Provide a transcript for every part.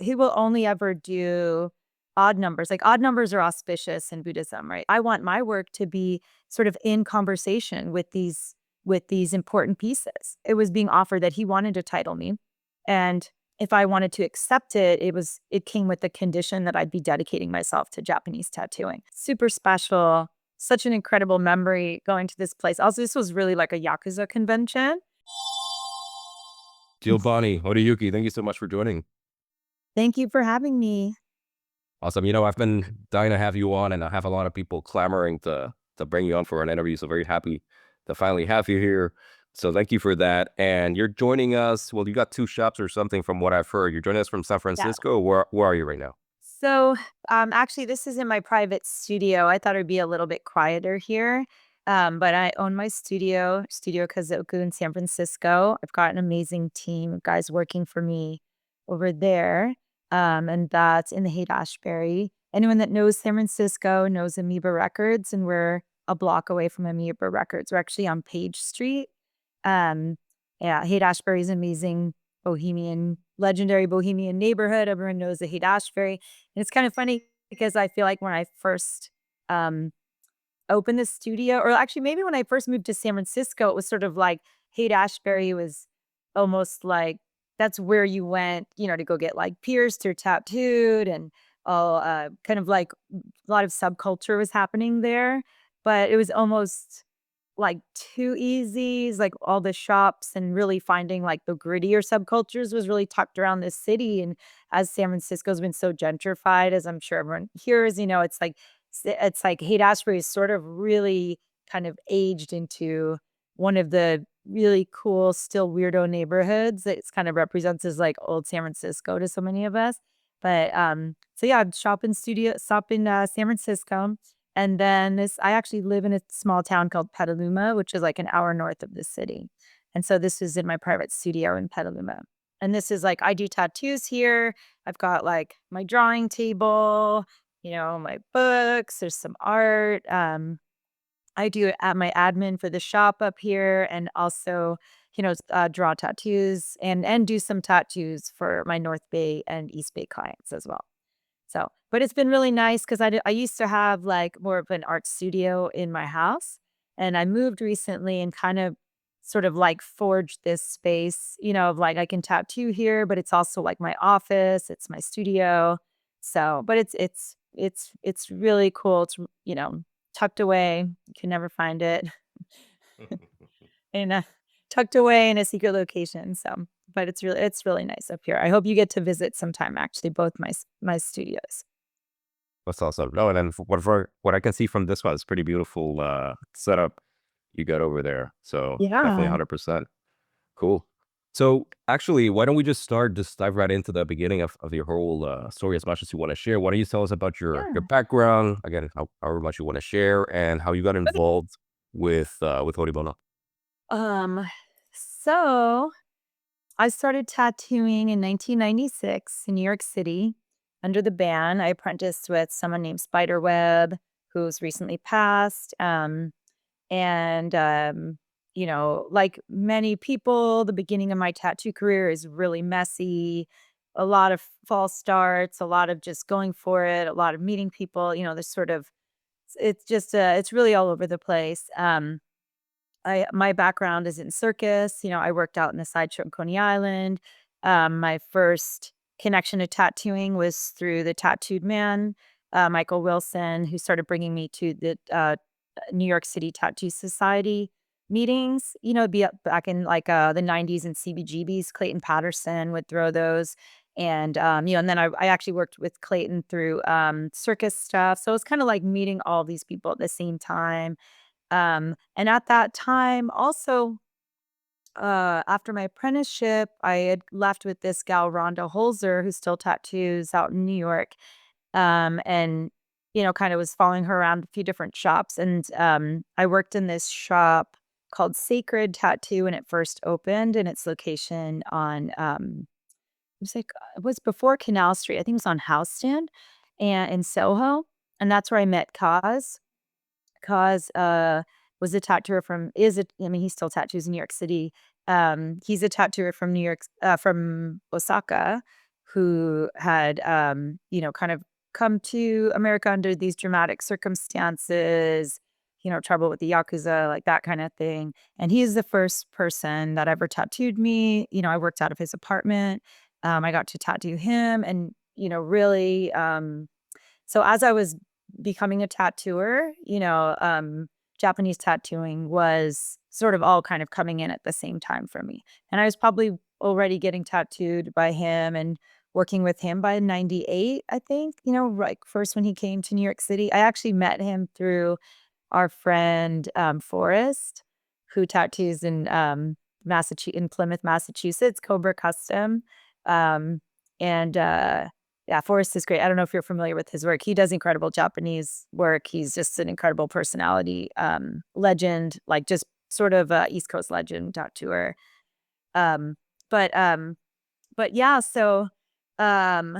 he will only ever do odd numbers. Like odd numbers are auspicious in Buddhism, right? I want my work to be sort of in conversation with these important pieces. It was being offered that he wanted to title me, and if I wanted to accept it, it came with the condition that I'd be dedicating myself to Japanese tattooing. Super special, such an incredible memory going to this place. Also, this was really like a Yakuza convention. Deal Bonny, Horiyuki, thank you so much for joining. Thank you for having me. Awesome. I've been dying to have you on, and I have a lot of people clamoring to bring you on for an interview. So very happy to finally have you here. So thank you for that. And you're joining us. Well, you got two shops or something from what I've heard. You're joining us from San Yeah. Francisco. Where are you right now? So, actually, this is in my private studio. I thought it'd be a little bit quieter here, but I own my studio, Studio Kazoku in San Francisco. I've got an amazing team of guys working for me over there, and that's in the Haight-Ashbury. Anyone that knows San Francisco knows Amoeba Records, and we're a block away from Amoeba Records. We're actually on Page Street. Um, yeah, Haight-Ashbury is amazing legendary bohemian neighborhood. Everyone knows the Haight-Ashbury. And it's kind of funny because I feel like when I first um, opened the studio, or actually maybe when I first moved to San Francisco, it was sort of like Haight-Ashbury was almost like that's where you went, to go get like pierced or tattooed, and all kind of like a lot of subculture was happening there. But it was almost like too easy. It's like all the shops, and really finding like the grittier subcultures was really tucked around this city. And as San Francisco's been so gentrified, as I'm sure everyone hears, it's like Haight-Ashbury is sort of really kind of aged into one of the really cool, still weirdo neighborhoods that it's kind of represents as like old San Francisco to so many of us. But so yeah, stop in San Francisco. And then I actually live in a small town called Petaluma, which is like an hour north of the city. And so this is in my private studio in Petaluma. And this is like, I do tattoos here. I've got like my drawing table, my books, there's some art. I do my admin for the shop up here, and also, draw tattoos and do some tattoos for my North Bay and East Bay clients as well. So, but it's been really nice because I used to have like more of an art studio in my house, and I moved recently and kind of sort of like forged this space, of like I can tattoo here, but it's also like my office, it's my studio. So, but it's really cool. It's tucked away. You can never find it. And tucked away in a secret location. So, but it's really nice up here. I hope you get to visit sometime. Actually, both my studios. That's awesome. No, and then what I can see from this one, it's pretty beautiful setup you got over there. So definitely Yeah. 100%. Cool. So actually, why don't we just dive right into the beginning of your whole story as much as you want to share. Why don't you tell us about your Yeah. background, again, however much you want to share, and how you got Okay. involved with Horimono. Um, so I started tattooing in 1996 in New York City under the ban. I apprenticed with someone named Spiderweb, who's recently passed. And like many people, the beginning of my tattoo career is really messy. A lot of false starts, a lot of just going for it, a lot of meeting people. There's sort of it's just it's really all over the place. My background is in circus. I worked out in the sideshow in Coney Island. My first connection to tattooing was through the tattooed man, Michael Wilson, who started bringing me to the New York City Tattoo Society meetings. Back in like the 90s and CBGBs. Clayton Patterson would throw those. And, and then I actually worked with Clayton through circus stuff. So it's kind of like meeting all these people at the same time. And at that time, also, after my apprenticeship, I had left with this gal, Rhonda Holzer, who still tattoos out in New York. And, kind of was following her around a few different shops. And I worked in this shop called Sacred Tattoo when it first opened, and its location on, it was before Canal Street. I think it was on House Stand and in Soho. And that's where I met Kaz. Cause, was a tattooer from is it I mean, he still tattoos in New York City. He's a tattooer from from Osaka, who had, kind of come to America under these dramatic circumstances, trouble with the Yakuza, like that kind of thing. And he's the first person that ever tattooed me. I worked out of his apartment. I got to tattoo him and, really, so as I was becoming a tattooer, Japanese tattooing was sort of all kind of coming in at the same time for me. And I was probably already getting tattooed by him and working with him by 98, I think, like first when he came to New York City. I actually met him through our friend Forrest, who tattoos in Plymouth, Massachusetts, Cobra Custom. Um, and Yeah, Forrest is great. I don't know if you're familiar with his work. He does incredible Japanese work. He's just an incredible personality, legend, like just sort of a East Coast legend tattooer. Um, but but yeah, so um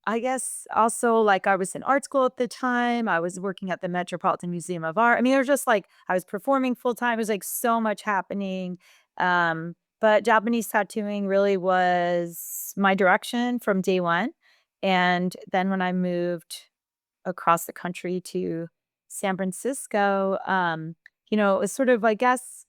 I guess also, like, I was in art school at the time, I was working at the Metropolitan Museum of Art. I mean, it was just, like, I was performing full time, it was, like, so much happening, but Japanese tattooing really was my direction from day one, and then when I moved across the country to San Francisco, it was sort of, I guess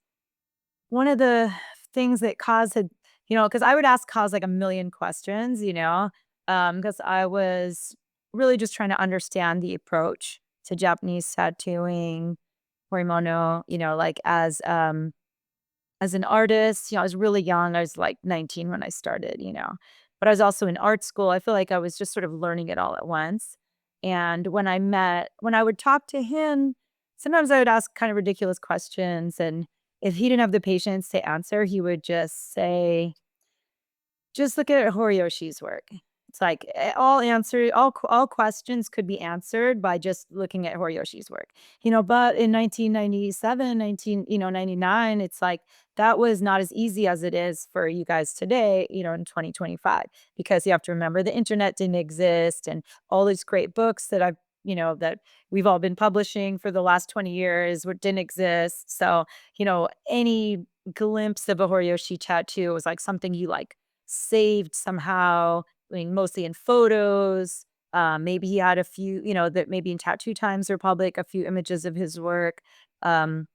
one of the things that Kaz had because I would ask Kaz, like, a million questions, because I was really just trying to understand the approach to Japanese tattooing, Horimono, like, as an artist, I was really young, I was, like, 19 when I started, but I was also in art school, I feel like I was just sort of learning it all at once, and when I would talk to him, sometimes I would ask kind of ridiculous questions, and if he didn't have the patience to answer, he would just say, just look at Horiyoshi's work. It's like, all questions could be answered by just looking at Horiyoshi's work. But in 1997, 99, it's like that was not as easy as it is for you guys today, in 2025, because you have to remember the internet didn't exist and all these great books that we've all been publishing for the last 20 years didn't exist. So, any glimpse of a Horiyoshi tattoo was like something you like saved somehow, I mean, mostly in photos. Maybe he had a few, that maybe in Tattoo Times Republic, a few images of his work. Um,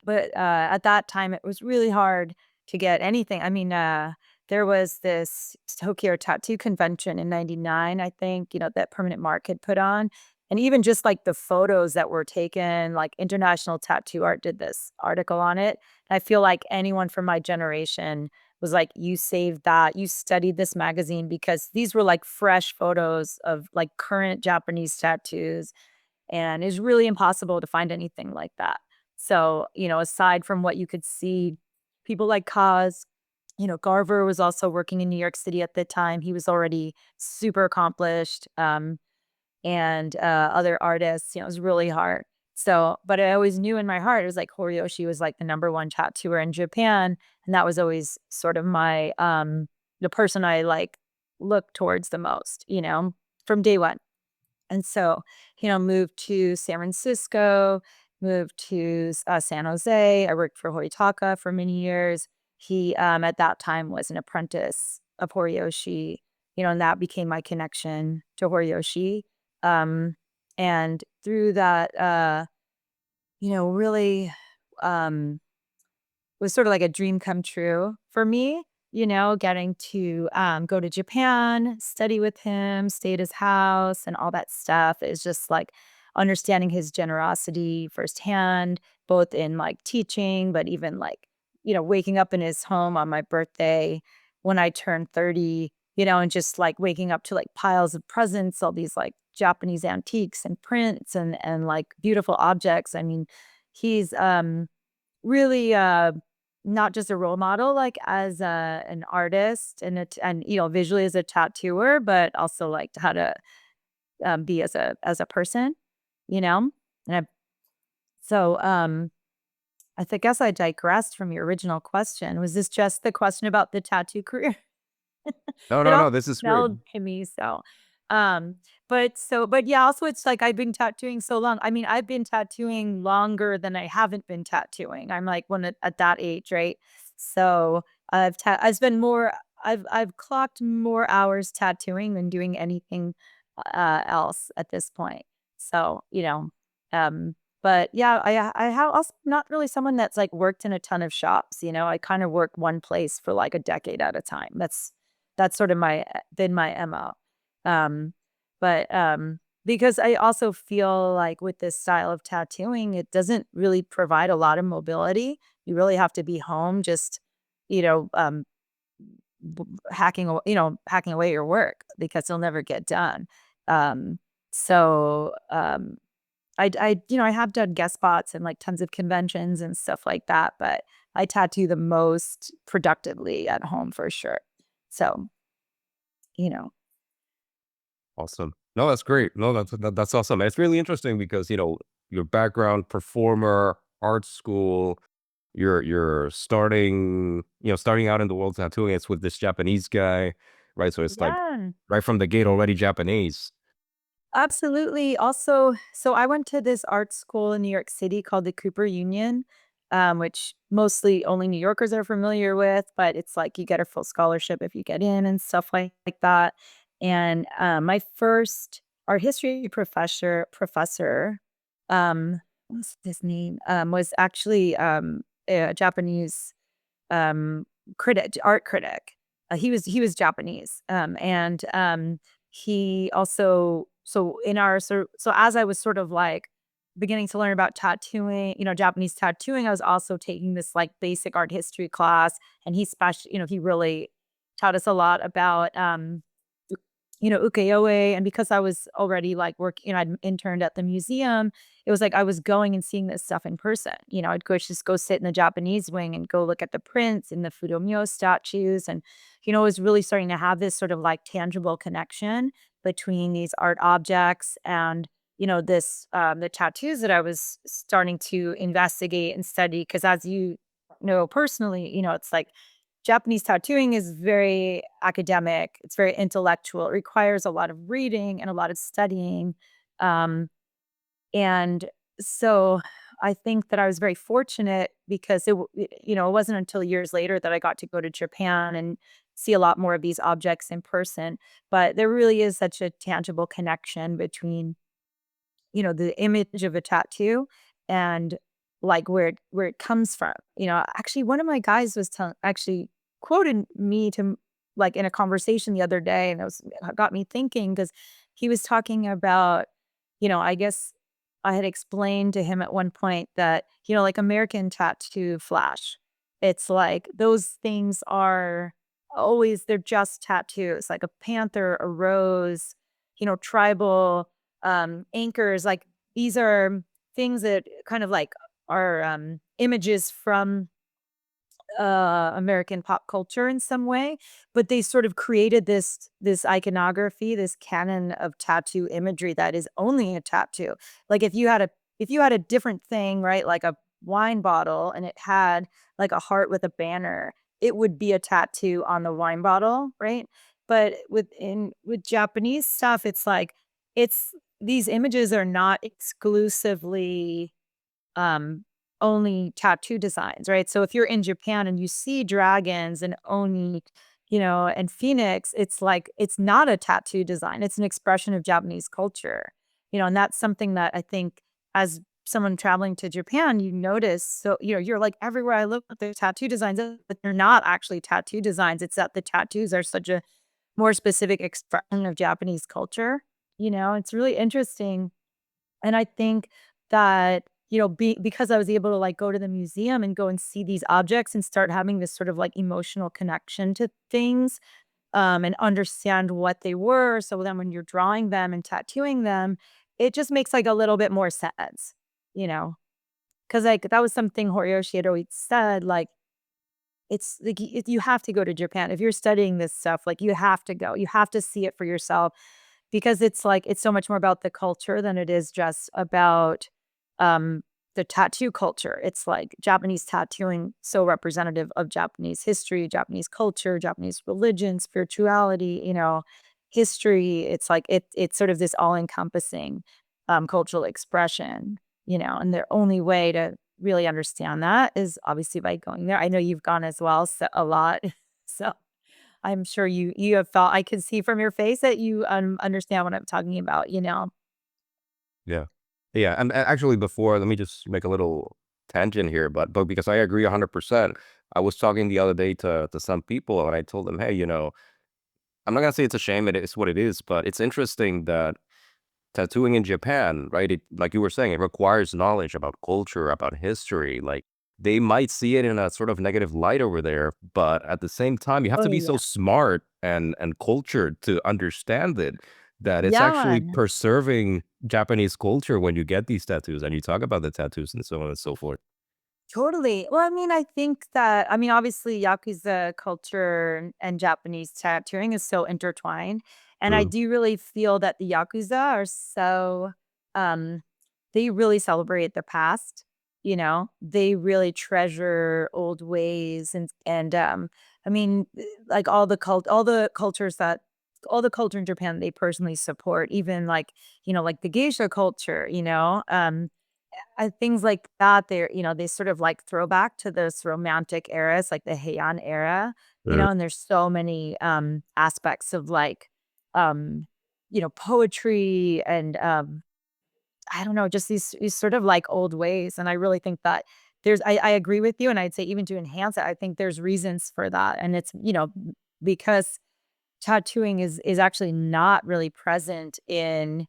but at that time, it was really hard to get anything. I mean, there was this Tokyo Tattoo Convention in '99, I think, that Permanent Mark had put on. And even just like the photos that were taken, like International Tattoo Art did this article on it. And I feel like anyone from my generation was like, you saved that, you studied this magazine because these were like fresh photos of like current Japanese tattoos. And it's really impossible to find anything like that. So, aside from what you could see, people like Kaz, Garver was also working in New York City at the time. He was already super accomplished. And other artists, it was really hard. So, but I always knew in my heart, it was like Horiyoshi was like the number one tattooer in Japan. And that was always sort of the person I like looked towards the most, from day one. And so, moved to San Francisco, moved to San Jose. I worked for Horitaka for many years. He, at that time, was an apprentice of Horiyoshi, and that became my connection to Horiyoshi. Um, and through that, really, um, was sort of like a dream come true for me, getting to, go to Japan, study with him, stay at his house, and all that stuff is just, like, understanding his generosity firsthand, both in, like, teaching, but even, like, waking up in his home on my birthday when I turned 30, and just, like, waking up to, like, piles of presents, all these, like, Japanese antiques and prints and, like, beautiful objects. I mean, he's, really, not just a role model, like, as an artist and, visually as a tattooer, but also, like, how to, be as a person, you know? And I so, guess I digressed from your original question. Was this just the question about the tattoo career? No, It no, all no. This is great. smelled to me, um, but yeah, also it's like I've been tattooing so long. I mean, I've been tattooing longer than I haven't been tattooing. I'm like when at that age, right? So I've spent more. I've clocked more hours tattooing than doing anything else at this point. So, um, but yeah, I have also not really someone that's like worked in a ton of shops, I kind of work one place for like a decade at a time. That's sort of been my MO. Um, but because I also feel like with this style of tattooing, it doesn't really provide a lot of mobility. You really have to be home just, you know, um, hacking away your work because you'll never get done. Um, so I have done guest spots and like tons of conventions and stuff like that, but I tattoo the most productively at home for sure. So, you know, Awesome. No, that's great. No, that's awesome. It's really interesting because your background, performer, art school, you're starting out in the world tattooing. It's with this Japanese guy, right? So it's like yeah. right from the gate already Japanese. Absolutely. Also, so I went to this art school in New York City called the Cooper Union, which mostly only New Yorkers are familiar with, but it's like you get a full scholarship if you get in and stuff like that. And my first art history what's his name? Was actually a Japanese um, art critic. He was Japanese, and he also so as I was sort of like beginning to learn about tattooing, Japanese tattooing, I was also taking this like basic art history class, and he really taught us a lot about ukiyo-e, and because I was already, like, I'd interned at the museum, it was like I was going and seeing this stuff in person, I'd go sit in the Japanese wing and go look at the prints and the Fudomyo statues, and, I was really starting to have this sort of, like, tangible connection between these art objects and, the tattoos that I was starting to investigate and study. Because as you know personally, it's like Japanese tattooing is very academic, it's very intellectual, it requires a lot of reading and a lot of studying, um, and so I think that I was very fortunate because it wasn't until years later that I got to go to Japan and see a lot more of these objects in person, but there really is such a tangible connection between the image of a tattoo and, like, where it comes from, Actually, one of my guys was telling actually quoted me like, in a conversation the other day, and it got me thinking because he was talking about, I guess I had explained to him at one point that, like, American tattoo flash, it's like those things are they're just tattoos, like a panther, a rose, tribal anchors, like these are things that kind of like are images from American pop culture in some way, but they sort of created this iconography, this canon of tattoo imagery that is only a tattoo. Like if you had a different thing, right, like a wine bottle and it had like a heart with a banner, it would be a tattoo on the wine bottle, right? But with Japanese stuff, it's like it's these images are not exclusively um, only tattoo designs, right? So if you're in Japan and you see dragons and oni, and phoenix, it's like it's not a tattoo design. It's an expression of Japanese culture, and that's something that I think as someone traveling to Japan, you notice. So, you're like everywhere I look, there's tattoo designs, but they're not actually tattoo designs. It's that the tattoos are such a more specific expression of Japanese culture. It's really interesting, and I think that, because I was able to, like, go to the museum and go and see these objects and start having this sort of, like, emotional connection to things, and understand what they were, so then when you're drawing them and tattooing them, it just makes, like, a little bit more sense, you know? Because like, that was something Horiyoshi had always said, like, it's like, you have to go to Japan. If you're studying this stuff, like, you have to go. You have to see it for yourself because it's like it's so much more about the culture than it is just about, um, the tattoo culture. It's like Japanese tattooing so representative of Japanese history, Japanese culture, Japanese religion, spirituality, history. It's like it's sort of this all-encompassing, cultural expression, and the only way to really understand that is obviously by going there. I know you've gone as well, so a lot. So, I'm sure you have felt, I can see from your face that you, understand what I'm talking about, you know? Yeah. Yeah, and actually before, let me just make a little tangent here, but because I agree 100%. I was talking the other day to some people, and I told them, "Hey, I'm not gonna say it's a shame, it is what it is, but it's interesting that tattooing in Japan, right? It, like you were saying, it requires knowledge about culture, about history. Like they might see it in a sort of negative light over there, but at the same time, you have Oh, to be so yeah. smart and cultured to understand it that it's Yeah, actually man. preserving Japanese culture when you get these tattoos and you talk about the tattoos and so on and so forth. Totally. Well, I mean, I think that, I mean, obviously, Yakuza culture and Japanese tattooing is so intertwined. And I Mm, do really feel that the Yakuza are so, um, they really celebrate their past, you know, they really treasure old ways and I mean, like all the cultures that, all the culture in Japan they personally support, even like, like the geisha culture, things like that, they're, they sort of like throwback to those romantic eras, like the Heian era, mm, and there's so many aspects of like, um, poetry and I don't know, just these sort of like old ways. And I really think that I agree with you. And I'd say even to enhance it, I think there's reasons for that. And it's, because tattooing is actually not really present in,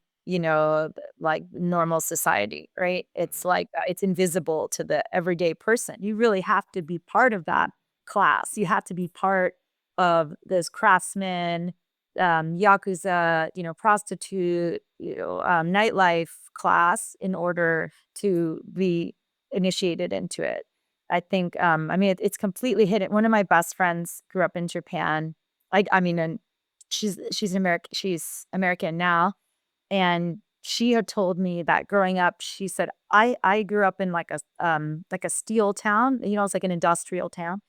like normal society, right? It's like, it's invisible to the everyday person. You really have to be part of that class. You have to be part of this craftsman, yakuza, prostitute, nightlife class in order to be initiated into it. I think, I mean, it's completely hidden. One of my best friends grew up in Japan. I mean, and she's American now, and she had told me that growing up, she said, "I grew up in like a steel town, it's like an industrial town."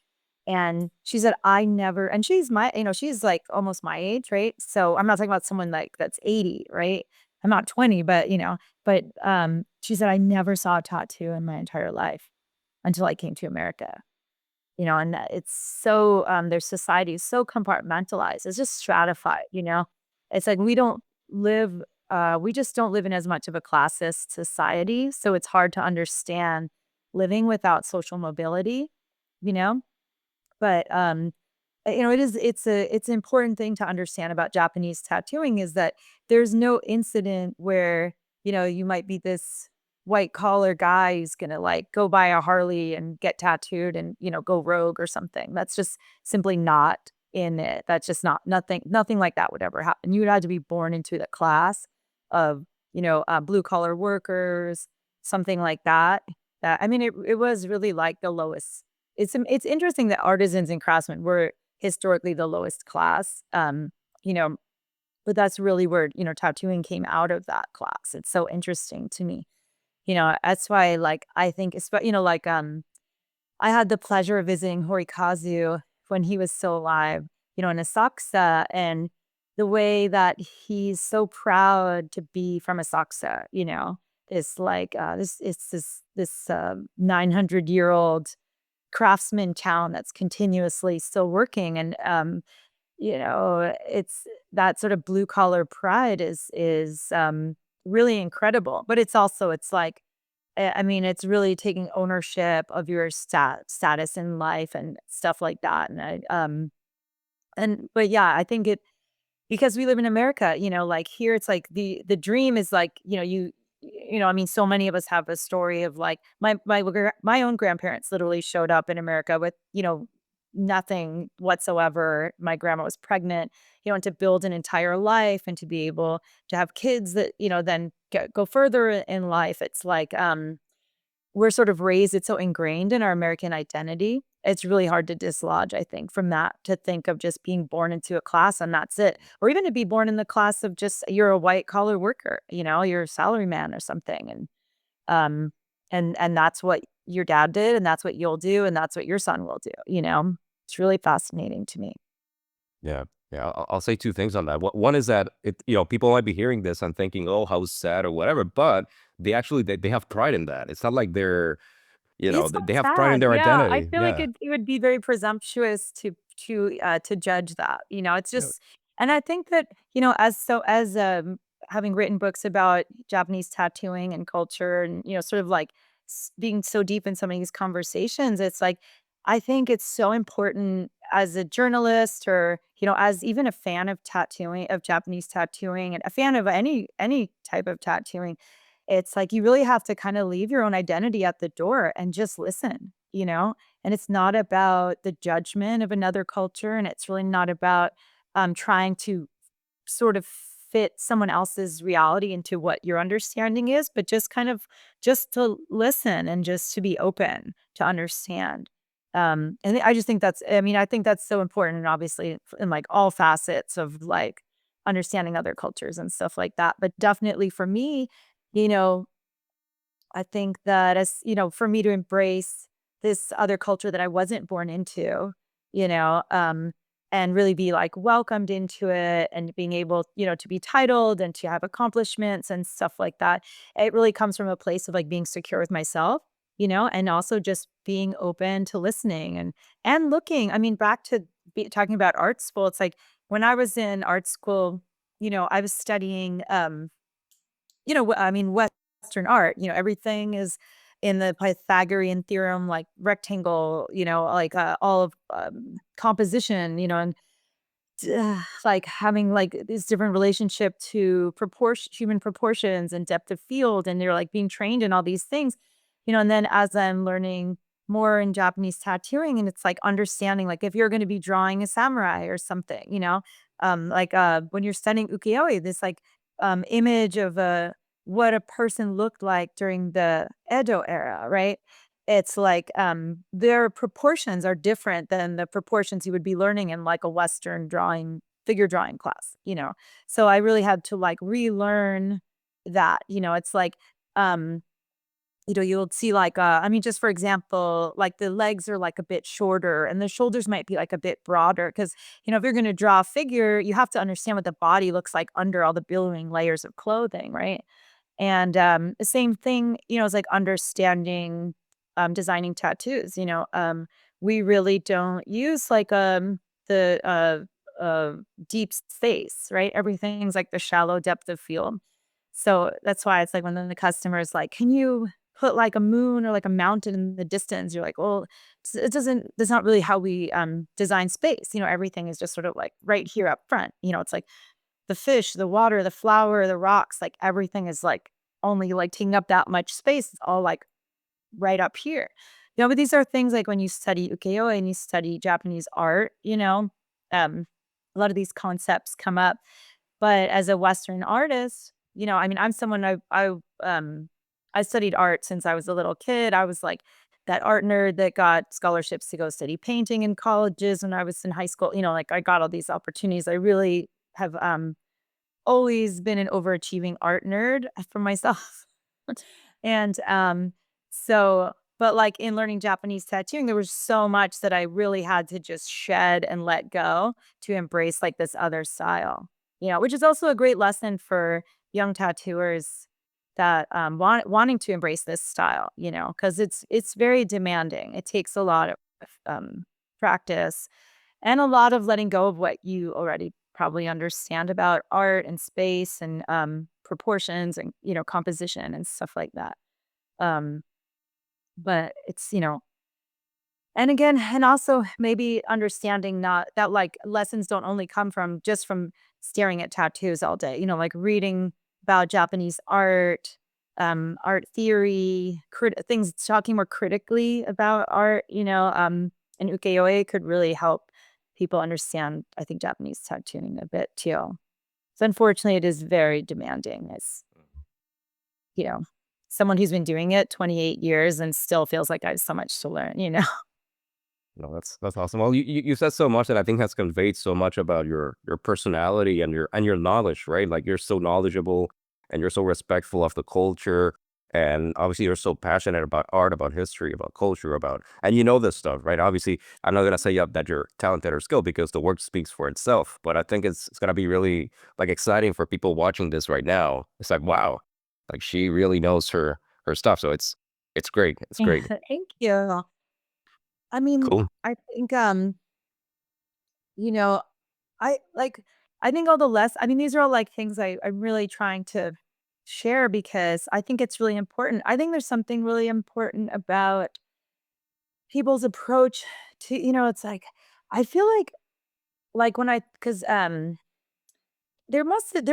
And she said, "I never," and she's she's like almost my age, right? So I'm not talking about someone like that's 80, right? I'm not 20, but she said, "I never saw a tattoo in my entire life until I came to America." And that it's so, their society is so compartmentalized. It's just stratified, you know? It's like we just don't live in as much of a classist society. So it's hard to understand living without social mobility, you know? But it's an important thing to understand about Japanese tattooing is that there's no incident where, you might be this white collar guy who's gonna like go buy a Harley and get tattooed and, go rogue or something. That's just simply not in it. That's just nothing like that would ever happen. You would have to be born into the class of, blue collar workers, something like that. That I mean, it was really like the lowest. It's interesting that artisans and craftsmen were historically the lowest class, you know, but that's really where, tattooing came out of that class. It's so interesting to me. That's why, like, I think like, I had the pleasure of visiting Horikazu when he was still alive, in Asakusa, and the way that he's so proud to be from Asakusa, it's like, this 900-year-old craftsman town that's continuously still working and it's that sort of blue collar pride is really incredible, but it's like I mean it's really taking ownership of your status in life and stuff like that. And but yeah, I think it because we live in America, like here it's like the dream is like, I mean, so many of us have a story of like my own grandparents literally showed up in America with, nothing whatsoever. My grandma was pregnant, and to build an entire life and to be able to have kids that, then go further in life. It's like we're sort of raised, it's so ingrained in our American identity. It's really hard to dislodge, I think, from that, to think of just being born into a class and that's it. Or even to be born in the class of just you're a white collar worker, you're a salaryman or something. Um and that's what your dad did and that's what you'll do and that's what your son will do. It's really fascinating to me. yeah. Yeah. I'll say two things on that. One is that people might be hearing this and thinking, "Oh, how sad" or whatever, but they have pride in that. It's not like they're, It's they not have pride in sad. their Yeah, I identity. feel like Yeah. it would be very presumptuous to judge that. It's Yeah. just, and I think that, as having written books about Japanese tattooing and culture, and sort of like being so deep in some of these conversations, it's like I think it's so important as a journalist, or as even a fan of tattooing, of Japanese tattooing, and a fan of any type of tattooing. It's like you really have to kind of leave your own identity at the door and just listen. And it's not about the judgment of another culture, and it's really not about trying to sort of fit someone else's reality into what your understanding is, but just kind of just to listen and just to be open to understand. And I just think I think that's so important, and obviously in like all facets of like understanding other cultures and stuff like that. But definitely for me, you know, I think that for me to embrace this other culture that I wasn't born into, you know, um, and really be like welcomed into it, and being able, to be titled and to have accomplishments and stuff like that. It really comes from a place of like being secure with myself, and also just being open to listening and looking. I mean, back to talking about art school, it's like when I was in art school, I was studying I mean, Western art, everything is in the Pythagorean theorem, like rectangle, like all of composition, and like having like this different relationship to human proportions and depth of field. And you're like being trained in all these things, and then as I'm learning more in Japanese tattooing, and it's like understanding, like if you're going to be drawing a samurai or something, like when you're studying ukiyo-e, this like image of what a person looked like during the Edo era, right? It's like, their proportions are different than the proportions you would be learning in like a Western figure drawing class. So I really had to like relearn that. It's like, um, you'll see like, I mean, just for example, like the legs are like a bit shorter and the shoulders might be like a bit broader. Cause, if you're going to draw a figure, you have to understand what the body looks like under all the billowing layers of clothing, right? And, the same thing, is like understanding, designing tattoos. We really don't use like, the, deep space, right? Everything's like the shallow depth of field. So that's why it's like when the customer's like, "Can you put like a moon or like a mountain in the distance?" You're like, "Well, it doesn't that's not really how we, design space." Everything is just sort of like right here up front. It's like the fish, the water, the flower, the rocks, like everything is like only like taking up that much space. It's all like right up here. But these are things like when you study ukiyo-e and you study Japanese art, a lot of these concepts come up. But as a Western artist, I mean, I'm someone I studied art since I was a little kid. I was like that art nerd that got scholarships to go study painting in colleges when I was in high school. Like I got all these opportunities. I really have always been an overachieving art nerd for myself. And, but like in learning Japanese tattooing, there was so much that I really had to just shed and let go to embrace like this other style, which is also a great lesson for young tattooers that wanting to embrace this style, because it's very demanding. It takes a lot of practice and a lot of letting go of what you already probably understand about art and space and, proportions and, composition and stuff like that. Um, but and again, and also maybe understanding not that like lessons don't only come from just from staring at tattoos all day, like reading about Japanese art, art theory, things talking more critically about art, and ukiyo-e could really help people understand, I think, Japanese tattooing a bit too. So unfortunately, it is very demanding. It's, you know, someone who's been doing it 28 years and still feels like I have so much to learn. No, that's awesome. Well, you said so much that I think has conveyed so much about your personality and your knowledge, right? Like you're so knowledgeable and you're so respectful of the culture, and obviously you're so passionate about art, about history, about culture, about and you know this stuff, right? Obviously, I'm not gonna say that you're talented or skilled because the work speaks for itself, but I think it's gonna be really like exciting for people watching this right now. It's like wow, like she really knows her stuff. So it's great. It's great. Thank you. I mean, Cool. I think, you know, I like, I think all the less, I mean, these are all like things I'm really trying to share because I think it's really important. I think there's something really important about people's approach to, it's like, I feel like when cause, there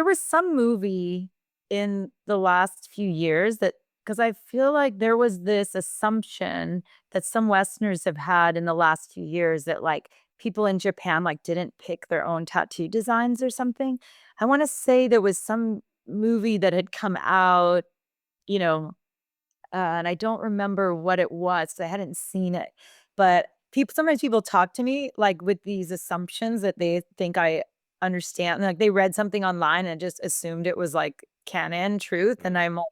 was some movie in the last few years that, because I feel like there was this assumption that some Westerners have had in the last few years that, like, people in Japan, like, didn't pick their own tattoo designs or something. I wanna say there was some movie that had come out, you know, and I don't remember what it was, I hadn't seen it, but sometimes people talk to me, like, with these assumptions that they think I understand, like, they read something online and just assumed it was, like, canon truth, and Mm, I'm like,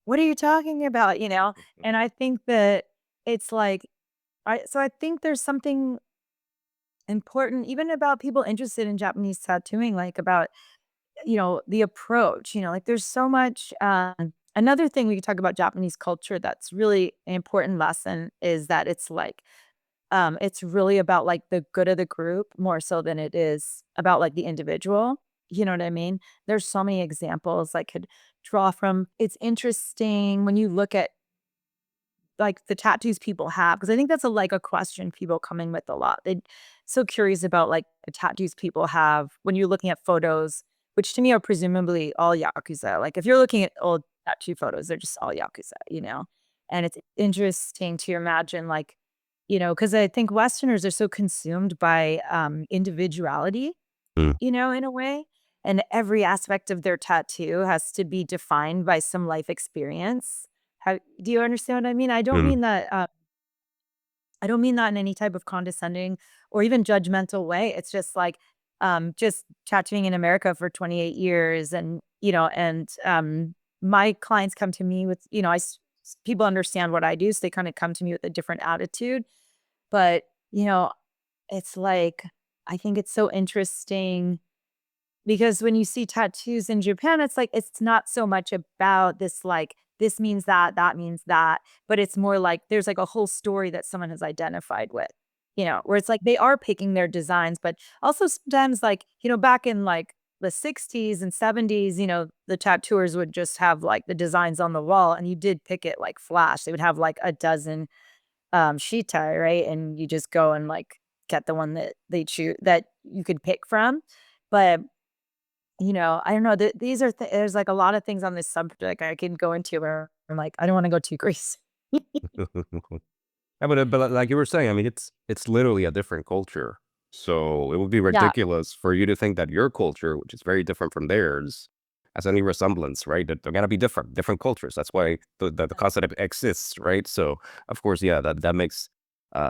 "What are you talking about?" You know? And I think that it's like I think there's something important even about people interested in Japanese tattooing, like, about, the approach, like, there's so much, another thing we could talk about Japanese culture that's really an important lesson is that it's really about, like, the good of the group more so than it is about, like, the individual, you know what I mean? There's so many examples I could draw from. It's interesting when you look at, like, the tattoos people have, because I think that's a question people come in with a lot. They so curious about, like, the tattoos people have when you're looking at photos, which to me are presumably all Yakuza. Like, if you're looking at old tattoo photos, they're just all Yakuza, you know? And it's interesting to imagine, like, because I think Westerners are so consumed by, individuality, mm, in a way, and every aspect of their tattoo has to be defined by some life experience. How do you understand what I mean? mm, I don't mean that in any type of condescending or even judgmental way. It's just like, just tattooing in America for 28 years and my clients come to me with, people understand what I do, so they kind of come to me with a different attitude. But, it's like, I think it's so interesting because when you see tattoos in Japan, it's like it's not so much about this, like, this means that, that means that, but it's more like there's, like, a whole story that someone has identified with, where it's like they are picking their designs, but also sometimes, like, back in, like, the '60s and '70s, the tattooers would just have, like, the designs on the wall, and you did pick it like flash. They would have, like, a dozen, shitai, right? And you just go and, like, get the one that they choose that you could pick from. But I don't know, these are there's, like, a lot of things on this subject I can go into where I'm like, I don't wanna go too crazy. mm. Yeah, but like you were saying, I mean, it's literally a different culture. So it would be Yeah, ridiculous for you to think that your culture, which is very different from theirs, has any resemblance, right? That they're gonna be different cultures. That's why the concept exists, right? So of course, yeah, that makes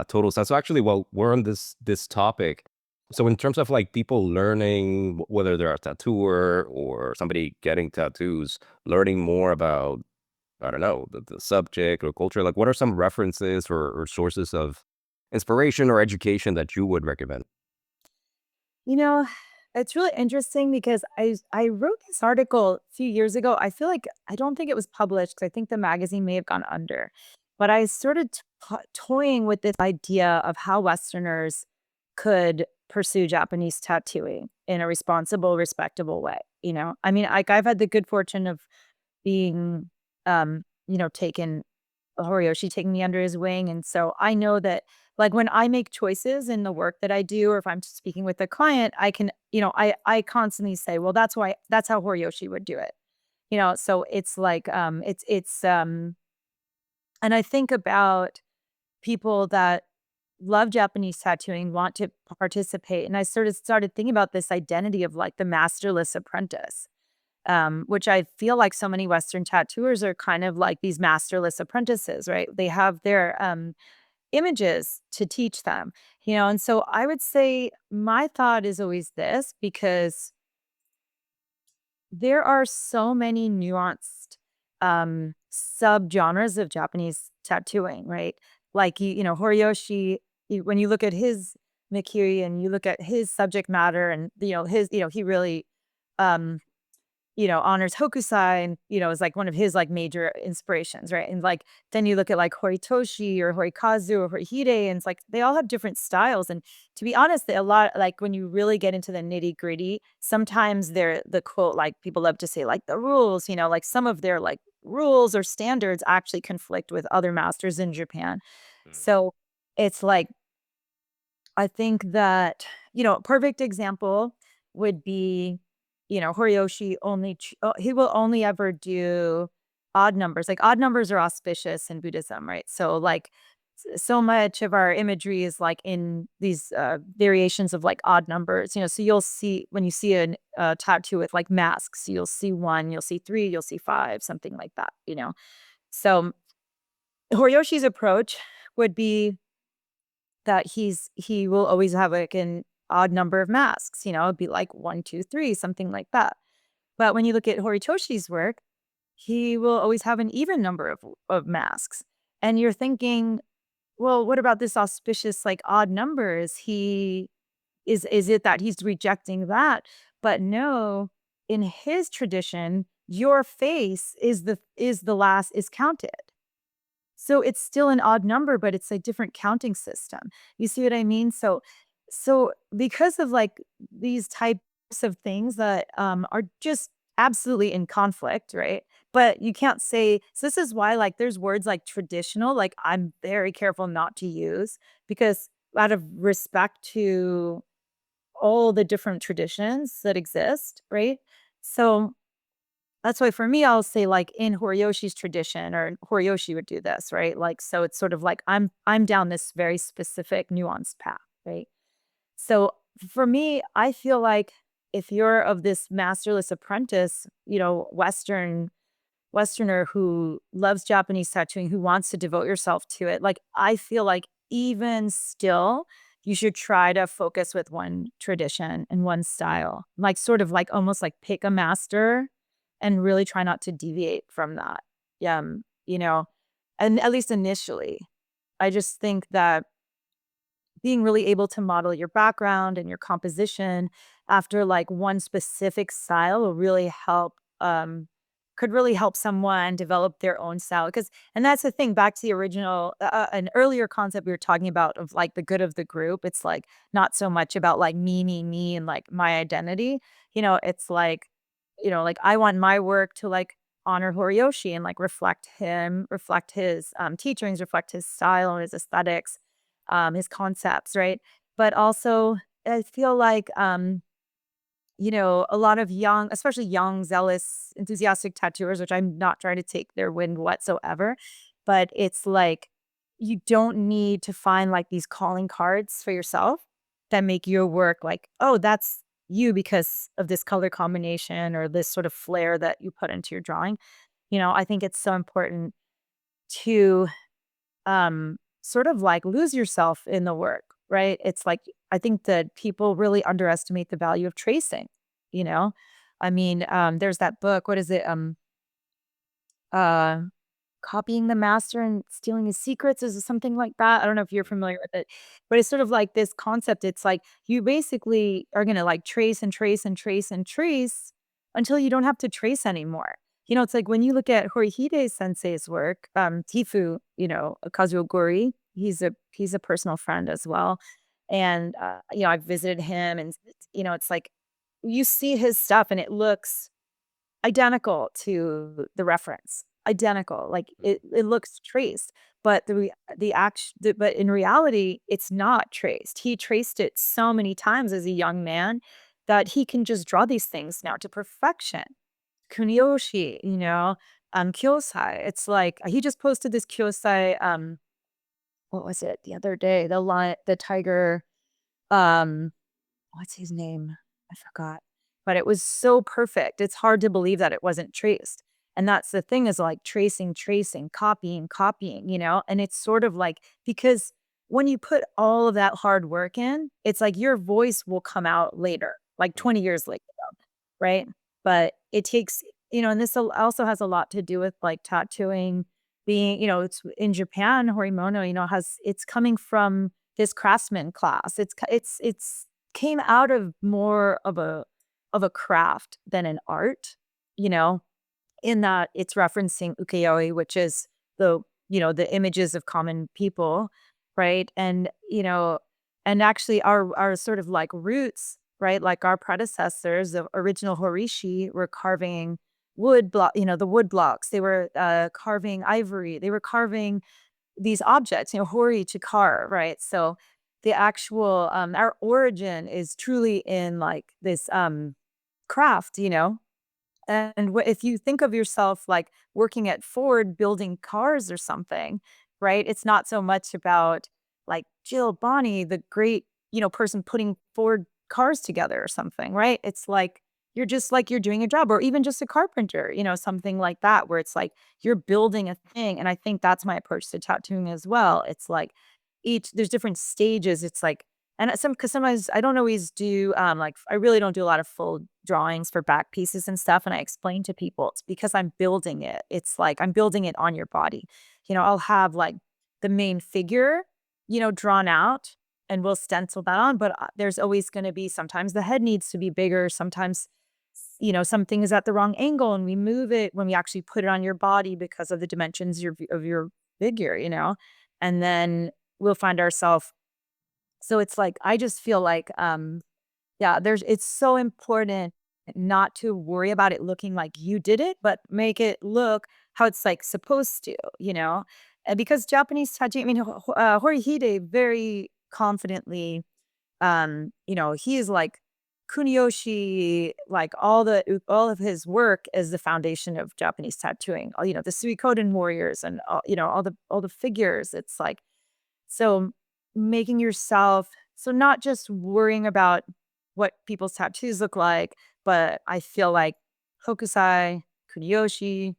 total sense. So actually, while we're on this topic, so in terms of like people learning whether they're a tattooer or somebody getting tattoos, learning more about I don't know, the subject or culture? Like, what are some references or sources of inspiration or education that you would recommend? you know, it's really interesting because I wrote this article a few years ago. I feel like I don't think it was published because I think the magazine may have gone under, but I started toying with this idea of how Westerners could pursue Japanese tattooing in a responsible, respectable way, I mean, like, I've had the good fortune of being, taken Horiyoshi taking me under his wing, and so I know that, like, when I make choices in the work that I do, or if I'm speaking with a client, I can, I constantly say, "Well, that's how Horiyoshi would do it." So it's like, and I think about people that love Japanese tattooing, want to participate, and I sort of started thinking about this identity of, like, the masterless apprentice, which I feel like so many Western tattooers are kind of like these masterless apprentices, right? They have their, images to teach them, and so I would say my thought is always this because there are so many nuanced, subgenres of Japanese tattooing, right? Like, Horiyoshi, when you look at his Mikiri and you look at his subject matter and, he really, um honors Hokusai and, is like one of his like major inspirations, right? And like then you look at like Horitoshi or Horikazu or Horihide, and it's like they all have different styles. And to be honest, a lot like when you really get into the nitty-gritty, sometimes they're the quote, like people love to say, like the rules, like some of their like rules or standards actually conflict with other masters in Japan. Mm. So it's like I think that, a perfect example would be, Horiyoshi he will only ever do odd numbers. Like odd numbers are auspicious in Buddhism, right? So like so much of our imagery is like in these variations of like odd numbers, so you'll see when you see a tattoo with like masks, you'll see one, you'll see three, you'll see five, something like that. So Horiyoshi's approach would be that he will always have, like, an odd number of masks, it'd be like 1, 2, 3, something like that. But when you look at Horitoshi's work, he will always have an even number of masks. And you're thinking, "Well, what about this auspicious, like, odd numbers? He is it that he's rejecting that?" But no, in his tradition, your face is the last is counted. So it's still an odd number, but it's a different counting system. You see what I mean? So because of like these types of things that are just absolutely in conflict, right? But you can't say so this is why like there's words like traditional, like I'm very careful not to use because out of respect to all the different traditions that exist, right? So that's why for me, I'll say like in Horiyoshi's tradition or Horiyoshi would do this, right? Like, so it's sort of like I'm down this very specific nuanced path, right? So for me, I feel like if you're of this masterless apprentice, Westerner who loves Japanese tattooing, who wants to devote yourself to it, like I feel like even still, you should try to focus with one tradition and one style. Like sort of like almost like pick a master and really try not to deviate from that. Yeah, and at least initially, I just think that being really able to model your background and your composition after like one specific style will really help could really help someone develop their own style because and that's the thing back to the original an earlier concept we were talking about of like the good of the group. It's like not so much about like me and like my identity. It's like I want my work to like honor Horiyoshi and like reflect him, reflect his teachings, reflect his style and his aesthetics, his concepts, right? But also, I feel like, a lot of young, especially young, zealous, enthusiastic tattooers, which I'm not trying to take their wind whatsoever, but it's like you don't need to find like these calling cards for yourself that make your work like, oh, that's you because of this color combination or this sort of flair that you put into your drawing. I think it's so important to sort of like lose yourself in the work, right? It's like I think that people really underestimate the value of tracing, you know? I mean, there's that book, what is it? Uh Copying the Master and Stealing His Secrets, is it something like that? I don't know if you're familiar with it, but it's sort of like this concept. It's like you basically are gonna like trace and trace and trace and trace until you don't have to trace anymore. It's like when you look at Horihide Sensei's work, Tifu, Kazuo, he's a personal friend as well. And I've visited him and it's like you see his stuff and it looks identical to the reference, identical, like, it looks traced, but but in reality, it's not traced. He traced it so many times as a young man that he can just draw these things now to perfection. Kuniyoshi, Kyosai, it's like he just posted this Kyosai, what was it, the other day? The tiger, um what's his name? I forgot. But it was so perfect. It's hard to believe that it wasn't traced. And that's the thing is like tracing, copying, And it's sort of like because when you put all of that hard work in, it's like your voice will come out later, like 20 years later, right? But it takes, and this also has a lot to do with like tattooing being, it's in Japan, Horimono, it's coming from this craftsman class. It's came out of more of a craft than an art. you know, in that it's referencing ukiyo-e, which is the, the images of common people, right? And, and actually our sort of like roots, right? Like our predecessors, the original Horishi were carving wood block, the wood blocks. They were carving ivory. They were carving these objects, hori to carve, right? So the actual our origin is truly in like this craft, and if you think of yourself like working at Ford building cars or something, right? It's not so much about like Jill Bonny, the great, person putting Ford cars together or something, right? It's like you're doing a job, or even just a carpenter, something like that, where it's like you're building a thing. And I think that's my approach to tattooing as well. It's like there's different stages. It's like, and because sometimes I don't always do, like, I really don't do a lot of full drawings for back pieces and stuff. And I explain to people it's because I'm building it. It's like I'm building it on your body. I'll have like the main figure, drawn out, and we'll stencil that on. But there's always going to be, sometimes the head needs to be bigger. Sometimes, something is at the wrong angle and we move it when we actually put it on your body because of the dimensions of your figure, and then we'll find ourselves. So it's like, I just feel like, yeah, it's so important not to worry about it looking like you did it, but make it look how it's like supposed to, And because Japanese tattoo, I mean, Horihide very confidently, he is like Kuniyoshi, like all of his work is the foundation of Japanese tattooing. The Suikoden warriors and all the figures. It's like, so making yourself, so not just worrying about what people's tattoos look like, but I feel like Hokusai, Kuniyoshi,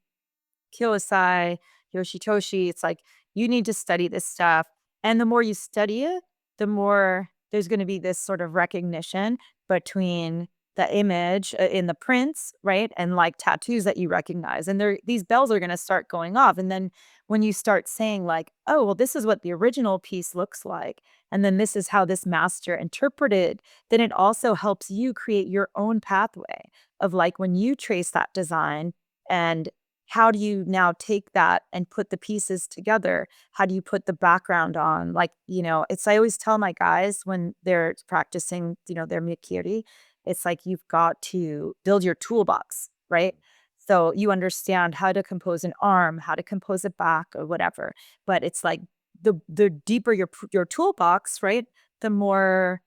Kyosai, Yoshitoshi, it's like you need to study this stuff. And the more you study it, the more there's going to be this sort of recognition between the image in the prints, right? And like tattoos that you recognize. And these bells are going to start going off. And then when you start saying, like, oh, well, this is what the original piece looks like, and then this is how this master interpreted, then it also helps you create your own pathway of like when you trace that design, and how do you now take that and put the pieces together? How do you put the background on? Like, I always tell my guys when they're practicing, their mikiri, it's like you've got to build your toolbox, right? So you understand how to compose an arm, how to compose a back or whatever. But it's like the deeper your toolbox, right? The more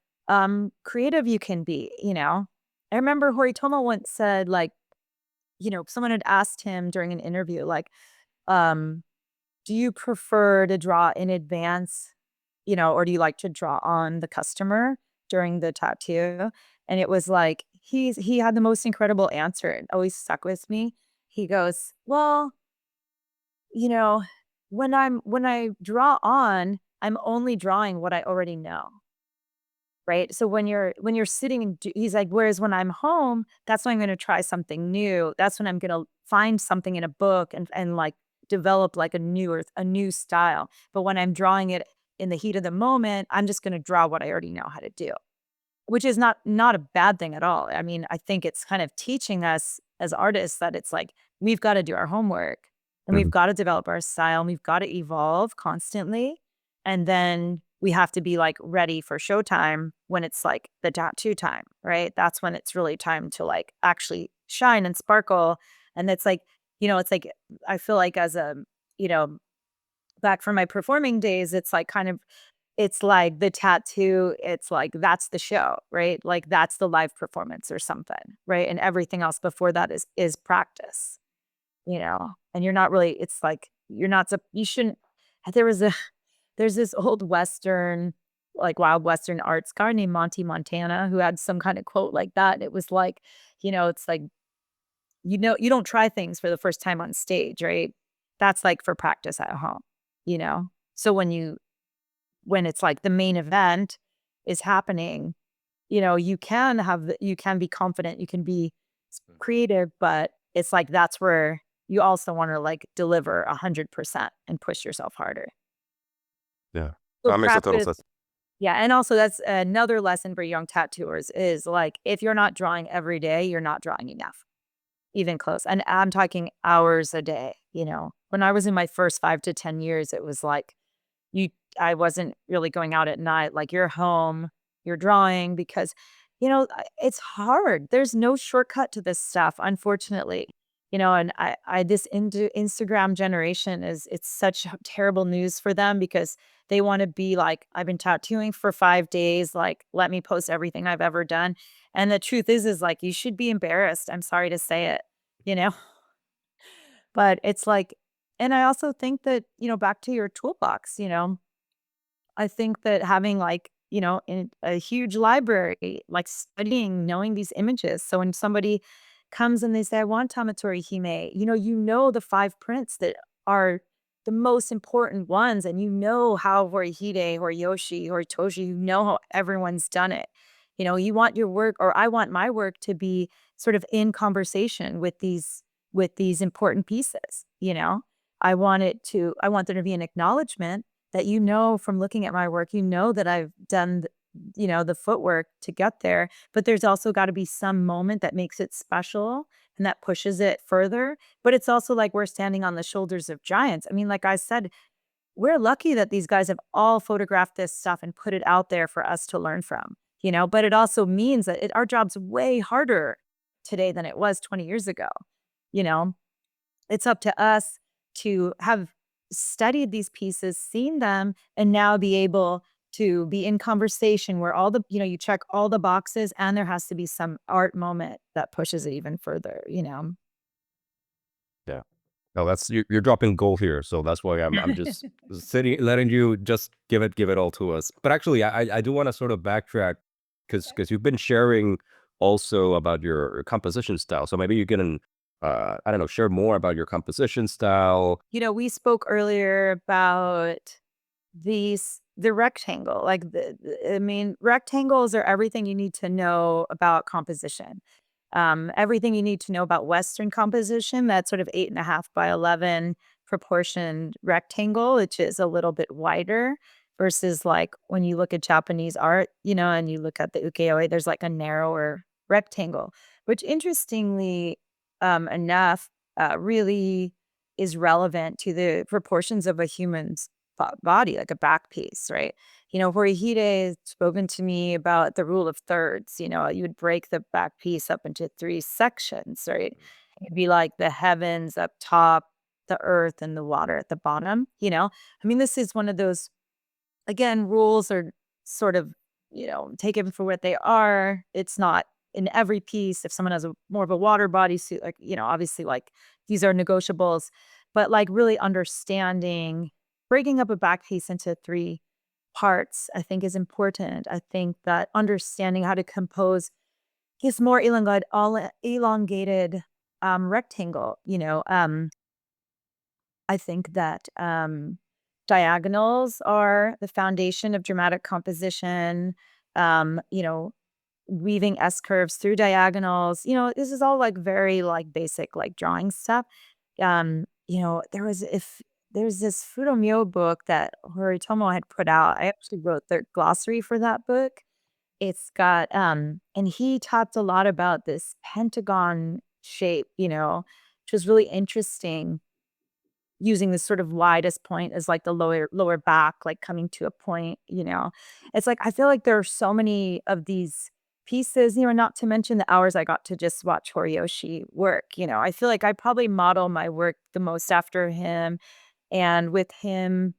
creative you can be. I remember Horitomo once said, like, someone had asked him during an interview, like, um, do you prefer to draw in advance, or do you like to draw on the customer during the tattoo? And it was like, he had the most incredible answer. It always stuck with me. He goes, well, you know, when I draw on, I'm only drawing what I already know. Right? So when you're sitting and he's like, whereas when I'm home, that's when I'm gonna try something new. That's when I'm gonna find something in a book and like develop like a new style. But when I'm drawing it in the heat of the moment, I'm just gonna draw what I already know how to do. Which is not a bad thing at all. I mean, I think it's kind of teaching us as artists that it's like we've got to do our homework and we've Mhm. got to develop our style and we've got to evolve constantly. And then we have to be like ready for showtime when it's like the tattoo time, right? That's when it's really time to like actually shine and sparkle. And it's like, it's like I feel like as a, you know, back from my performing days, it's like kind of it's like the tattoo, it's like that's the show, right? Like that's the live performance or something, right? And everything else before that is practice. And you're not really, it's like you're not you shouldn't there was a there's this old Western, like wild Western arts guy named Monty Montana who had some kind of quote like that. And it was like, it's like, you don't try things for the first time on stage, right? That's like for practice at home, you know? So when it's like the main event is happening, you can be confident, you can be creative, but it's like that's where you also want to like deliver 100% and push yourself harder. Yeah. So That makes a total practice, sense. yeah, and also that's another lesson for young tattooers is like if you're not drawing every day, you're not drawing enough. even close. And I'm talking hours a day, you know. When I was in my first 5 to 10 years, it was like you I wasn't really going out at night, like, you're home, you're drawing because, it's hard. There's no shortcut to this stuff, unfortunately, and I this Instagram generation it's such terrible news for them because they wanna be like, "I've been tattooing for 5 days, like, let me post everything I've ever done," and the truth is, like, you should be embarrassed, I'm sorry to say it, you know? But it's like and I also think that, back to your toolbox, I think that having like, in a huge library, like studying, knowing these images. So when somebody comes and they say, I want Tamatori Hime, the five prints that are the most important ones, and how Horihide, Horiyoshi, Horitoshi, how everyone's done it. You want your work, or I want my work to be sort of in conversation with these important pieces, I want there to be an acknowledgement that from looking at my work, that I've done, the footwork to get there, but there's also gotta be some moment that makes it special and that pushes it further, but it's also like we're standing on the shoulders of giants. I mean, like I said, we're lucky that these guys have all photographed this stuff and put it out there for us to learn from, but it also means that our job's way harder today than it was 20 years ago, you know? It's up to us to have studied these pieces, seen them, and now be able to be in conversation where you check all the boxes and there has to be some art moment that pushes it even further. Yeah. No, that's you're dropping gold here, so that's why I'm just sitting, letting you just give it all to us. But actually, I do want to sort of backtrack because you've been sharing also about your composition style. So maybe you can, I don't know, share more about your composition style. We spoke earlier about the rectangle, like I mean, rectangles are everything you need to know about composition. Everything you need to know about Western composition, that sort of 8.5 by 11 proportioned rectangle, which is a little bit wider versus like when you look at Japanese art, and you look at the ukiyo-e, there's like a narrower rectangle, which interestingly enough really is relevant to the proportions of a human's body, like a back piece, right? Horihide has spoken to me about the rule of thirds. You would break the back piece up into three sections, right? It'd be like the heavens up top, the earth, and the water at the bottom. I mean, this is one of those, again, rules are sort of, taken for what they are. It's not in every piece. If someone has more of a water bodysuit, like, obviously, like these are negotiables, but like really understanding breaking up a back piece into three parts, I think is important. I think that understanding how to compose this more elongated rectangle, I think that diagonals are the foundation of dramatic composition. Um, you know, Weaving S curves through diagonals. This is all like very like basic like drawing stuff. There's this Fudomyo book that Horitomo had put out. I actually wrote the glossary for that book. It's got and he talked a lot about this pentagon shape, which was really interesting, using this sort of widest point as like the lower back, like coming to a point. It's like I feel like there are so many of these pieces, not to mention the hours I got to just watch Horiyoshi work. I feel like I probably model my work the most after him, and with him,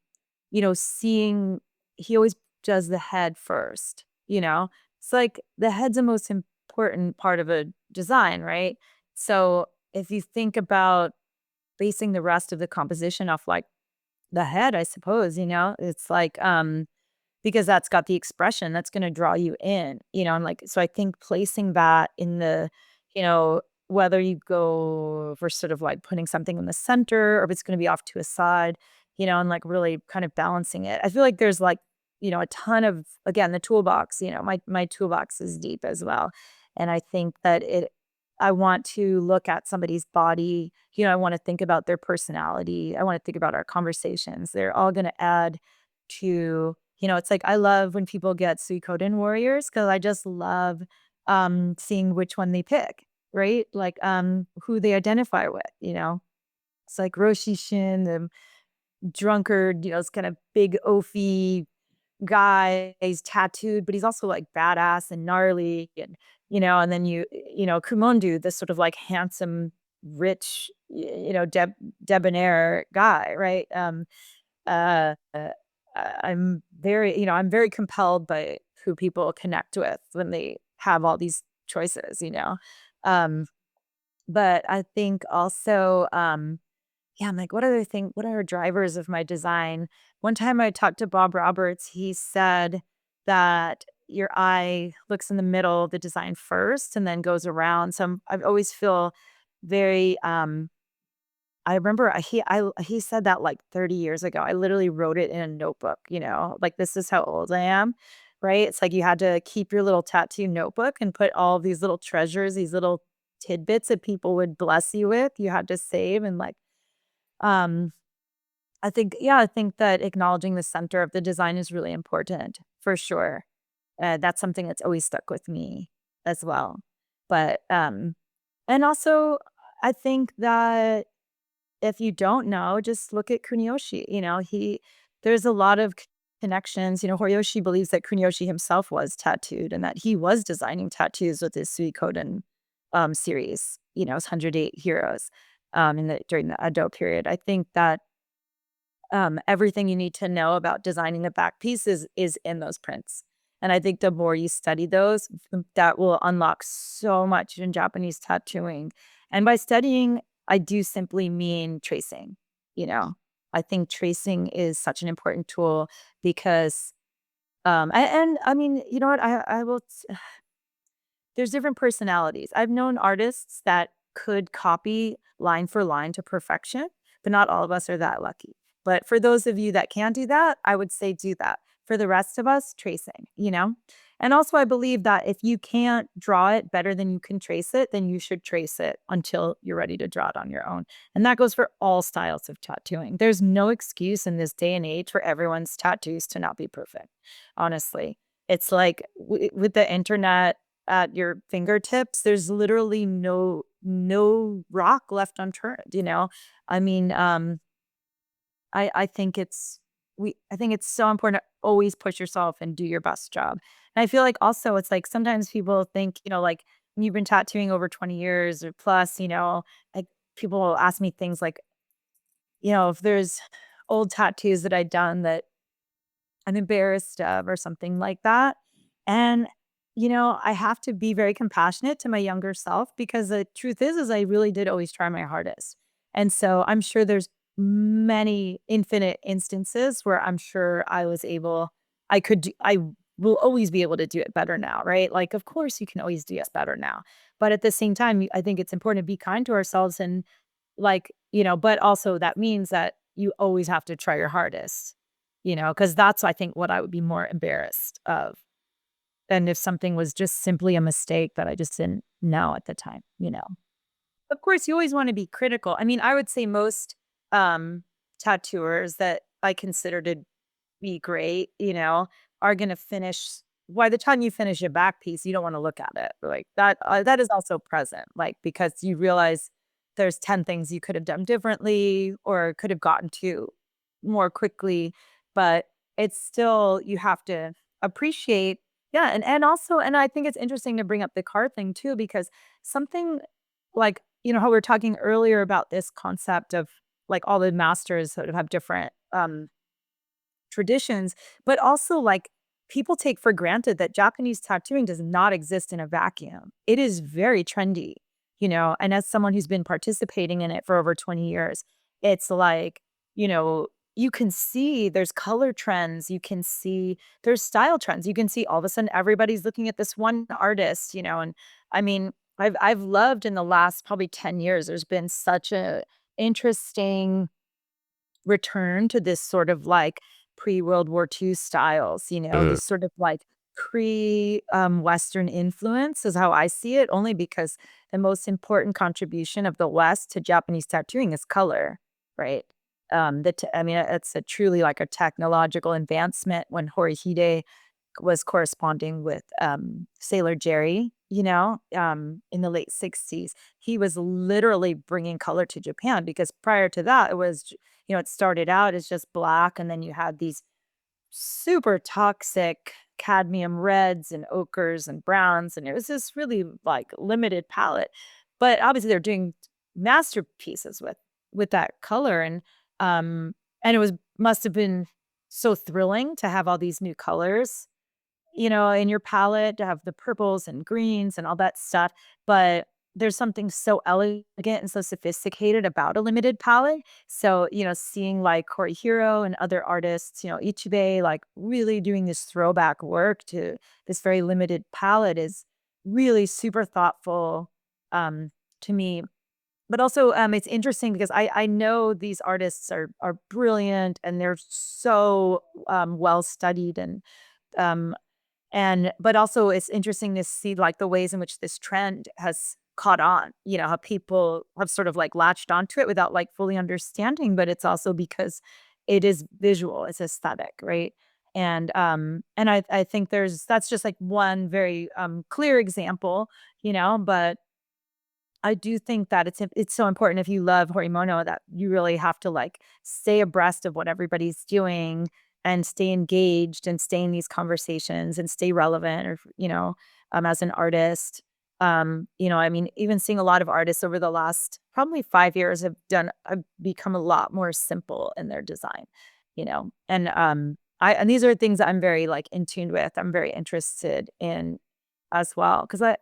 seeing he always does the head first. It's like the head's the most important part of a design, right? So if you think about basing the rest of the composition off like the head, I suppose, it's like because that's got the expression that's going to draw you in. And like so I think placing that in the, you know, whether you go for sort of like putting something in the center or if it's going to be off to a side, and like really kind of balancing it. I feel like there's like, a ton of, again, the toolbox, my toolbox is deep as well. And I think that I want to look at somebody's body, I want to think about their personality. I want to think about our conversations. They're all going to add to, it's like I love when people get Suikoden warriors because I just love seeing which one they pick. right? Like, who they identify with, you know? It's like Roshishin, the drunkard, you know, this kind of big oafy guy. He's tattooed, but he's also like badass and gnarly, and you know, and then you know, Kumondu, this sort of like handsome, rich, you know, debonair guy, right? Uh, uh, I'm very, you know, I'm very compelled by who people connect with when they have all these choices, you know. Um, but I think also, yeah, I'm like, what are drivers of my design? One time I talked to Bob Roberts, he said that your eye looks in the middle of the design first and then goes around. So I always feel very, I remember he said that like 30 years ago. I literally wrote it in a notebook, you know, like this is how old I am, right? It's like you had to keep your little tattoo notebook and put all of these little treasures, these little tidbits that people would bless you with. You had to save and like, um, I think, yeah, I think that acknowledging the center of the design is really important for sure. That's something that's always stuck with me as well. But, and also I think that if you don't know, just look at Kuniyoshi, you know, there's a lot of connections, you know, Horiyoshi believes that Kuniyoshi himself was tattooed and that he was designing tattoos with his Suikoden, series, you know, his 108 Heroes, during the Edo period. I think that, everything you need to know about designing a back piece is in those prints. And I think the more you study those, that will unlock so much in Japanese tattooing. And by studying, I do simply mean tracing, you know. I think tracing is such an important tool because and I mean, you know what? I will there's different personalities. I've known artists that could copy line for line to perfection, but not all of us are that lucky. But for those of you that can do that, I would say do that. For the rest of us, tracing, you know? And also, I believe that if you can't draw it better than you can trace it, then you should trace it until you're ready to draw it on your own. And that goes for all styles of tattooing. There's no excuse in this day and age for everyone's tattoos to not be perfect, honestly. It's like with the internet at your fingertips, there's literally no rock left unturned, you know? I mean, I think I think it's so important to always push yourself and do your best job. And I feel like also it's like sometimes people think, you know, like when you've been tattooing over 20 years or plus, you know, like people will ask me things like, you know, if there's old tattoos that I'd done that I'm embarrassed of or something like that. And, you know, I have to be very compassionate to my younger self because the truth is I really did always try my hardest. And so I'm sure there's many infinite instances where I'm sure I will always be able to do it better now, right? Like, of course you can always do it better now. But at the same time, I think it's important to be kind to ourselves and like, you know, but also that means that you always have to try your hardest, you know, because that's, I think, what I would be more embarrassed of than if something was just simply a mistake that I just didn't know at the time, you know? Of course, you always wanna be critical. I mean, I would say most, tattooers that I consider to be great, you know, are gonna finish by the time you finish your back piece, you don't wanna look at it, like, that is also present, like, because you realize there's 10 things you could have done differently or could have gotten to more quickly, but it's still you have to appreciate yeah, and also and I think it's interesting to bring up the car thing too because something like, you know, how we were talking earlier about this concept of, like, all the masters sort of have different, traditions, but also, like, people take for granted that Japanese tattooing does not exist in a vacuum. It is very trendy, you know, and as someone who's been participating in it for over 20 years, it's like, you know, you can see there's color trends, you can see there's style trends, you can see all of a sudden everybody's looking at this one artist, you know, and I mean, I've loved in the last probably 10 years, there's been such a interesting return to this sort of like pre-World War II styles, you know, Mm, this sort of like Western influence is how I see it, only because the most important contribution of the West to Japanese tattooing is color, right? I mean, it's a truly like a technological advancement when Horihide was corresponding with Sailor Jerry. in the late 60s. He was literally bringing color to Japan because prior to that, it started out as just black, and then you had these super toxic cadmium reds and ochres and browns, and it was this really like limited palette. But obviously they're doing masterpieces with that color, and it was must have been so thrilling to have all these new colors, in your palette, to have the purples and greens and all that stuff. But there's something so elegant and so sophisticated about a limited palette. So, seeing like Horihiro and other artists, Ichibei, like really doing this throwback work to this very limited palette is really super thoughtful to me. But also, it's interesting because I know these artists are brilliant and they're so well studied um, but also it's interesting to see like the ways in which this trend has caught on, how people have sort of like latched onto it without like fully understanding, but it's also because it is visual, it's aesthetic, right? And I think that's just like one very clear example, but I do think that it's so important if you love Horimono that you really have to like stay abreast of what everybody's doing and stay engaged and stay in these conversations and stay relevant or as an artist. I mean, even seeing a lot of artists over the last probably 5 years have become a lot more simple in their design, and these are things that I'm very like in tune with. I'm very interested in as well, 'cause I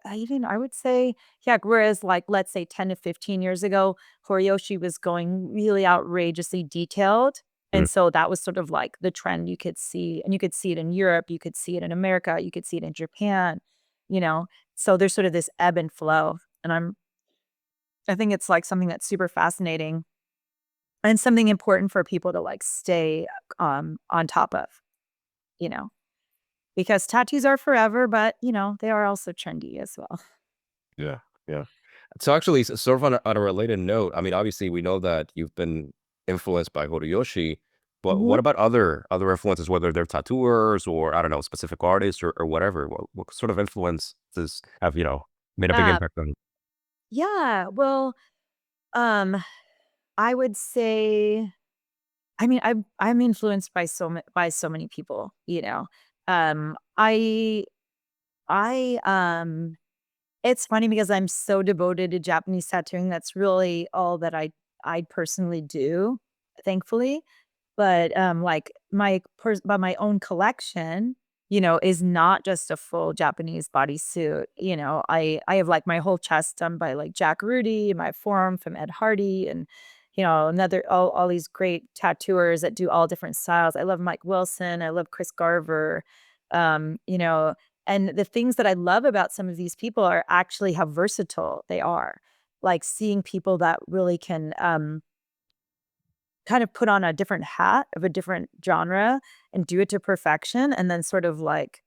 would say, yeah, whereas, like, let's say 10 to 15 years ago, Horiyoshi was going really outrageously detailed, Mm. and so that was sort of, like, the trend you could see, and you could see it in Europe, you could see it in America, you could see it in Japan, you know? So there's sort of this ebb and flow, and I think it's, like, something that's super fascinating and something important for people to, like, stay, on top of, you know? Because tattoos are forever, but, they are also trendy as well. Yeah, yeah. So actually, sort of on a related note, I mean, obviously, we know that you've been influenced by Horiyoshi, but Mhm. what about other influences, whether they're tattooers or I don't know, specific artists or whatever? What sort of influences have made a big Yeah. impact on you? Yeah, well, um, I would say I mean, I'm influenced by so many people, you know? Um, I I it's funny because I'm so devoted to Japanese tattooing, that's really all that I personally do, thankfully. But, like, my own collection, is not just a full Japanese bodysuit, I have, like, my whole chest done by, like, Jack Rudy, my forearm from Ed Hardy, and, another all these great tattooers that do all different styles. I love Mike Wilson, I love Chris Garver, and the things that I love about some of these people are actually how versatile they are. Like, seeing people that really can, kind of put on a different hat of a different genre and do it to perfection and then sort of like,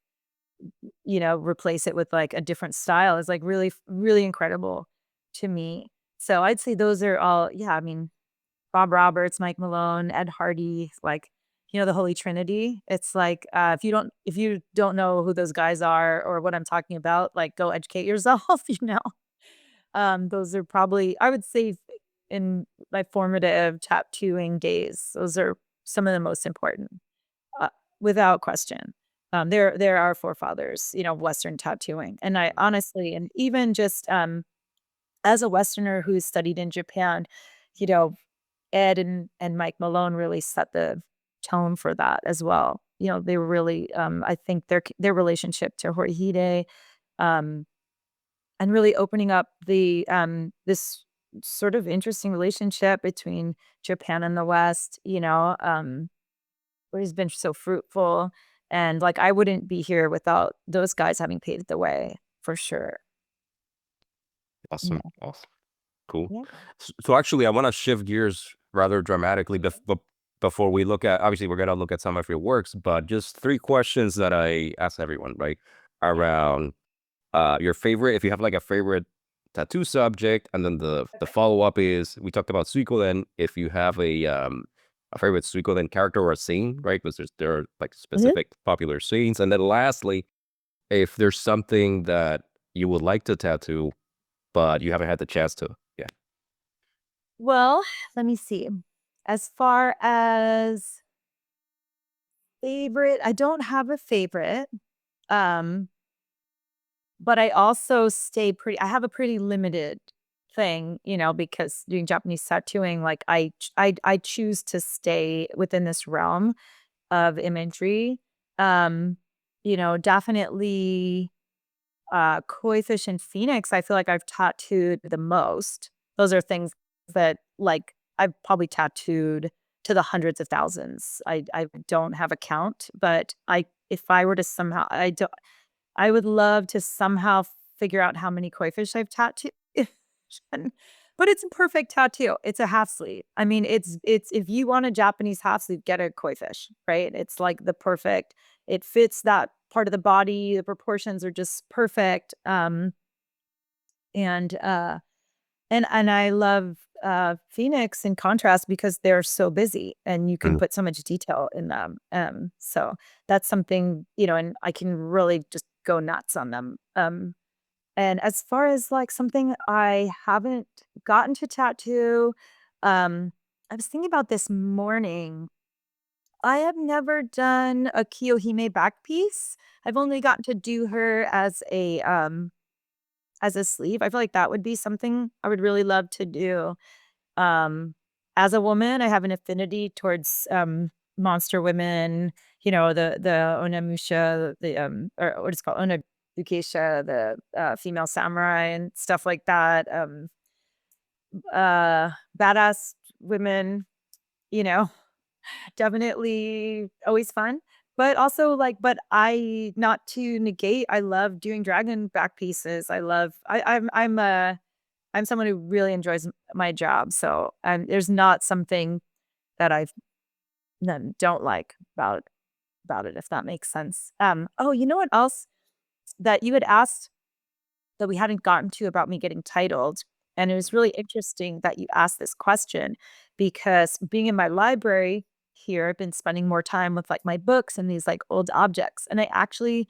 replace it with like a different style is like really, really incredible to me. So I'd say those are all, yeah, I mean, Bob Roberts, Mike Malone, Ed Hardy, like, the Holy Trinity. It's like, if you don't know who those guys are or what I'm talking about, like go educate yourself, those are probably I would say in my formative tattooing days, those are some of the most important, uh, without question. They're our forefathers, Western tattooing. And I honestly and even just, as a Westerner who's studied in Japan, you know, Ed and Mike Malone really set the tone for that as well. They were really, I think their relationship to Horihide, um and really opening up this sort of interesting relationship between Japan and the West, where has been so fruitful. And like I wouldn't be here without those guys having paved the way for sure. Awesome, Yeah. awesome, cool. Yeah. So actually, I want to shift gears rather dramatically. Before we look at, obviously, we're gonna look at some of your works, but just three questions that I ask everyone, right? Around your favorite, if you have like a favorite tattoo subject, and then the follow up is we talked about Suikoden. If you have a favorite Suikoden character or a scene, right? Because there are like Mhm. specific popular scenes, and then lastly, if there's something that you would like to tattoo, but you haven't had the chance to? Yeah. Well, let me see. As far as favorite, I don't have a favorite. Um, but I also stay pretty I have a pretty limited thing, because doing Japanese tattooing, like I choose to stay within this realm of imagery. Um, Definitely koi fish and phoenix, I feel like I've tattooed the most. Those are things that, like, I've probably tattooed to the hundreds of thousands. I don't have a count, but I if I were to somehow I would love to somehow figure out how many koi fish I've tattooed. And- But it's a perfect tattoo. It's a half sleeve. I mean, it's if you want a Japanese half sleeve, get a koi fish, right? It's like the perfect. It fits that part of the body. The proportions are just perfect. And and I love Phoenix in contrast because they're so busy and you can Mm. put so much detail in them. So that's something, and I can really just go nuts on them. And as far as like something I haven't gotten to tattoo, I was thinking about this morning. I have never done a Kiyohime back piece. I've only gotten to do her as a sleeve. I feel like that would be something I would really love to do. Um, as a woman, I have an affinity towards monster women. The onamusha, or what is called onabukesha, the female samurai and stuff like that. Badass women. You know, definitely always fun. But also like, but I not to negate, I love doing dragon back pieces. I'm someone who really enjoys my job, so, there's not something that I don't like about it, if that makes sense. Oh, you know what else that you had asked that we hadn't gotten to about me getting titled, and it was really interesting that you asked this question because being in my library here, I've been spending more time with, like, my books and these, like, old objects, and I actually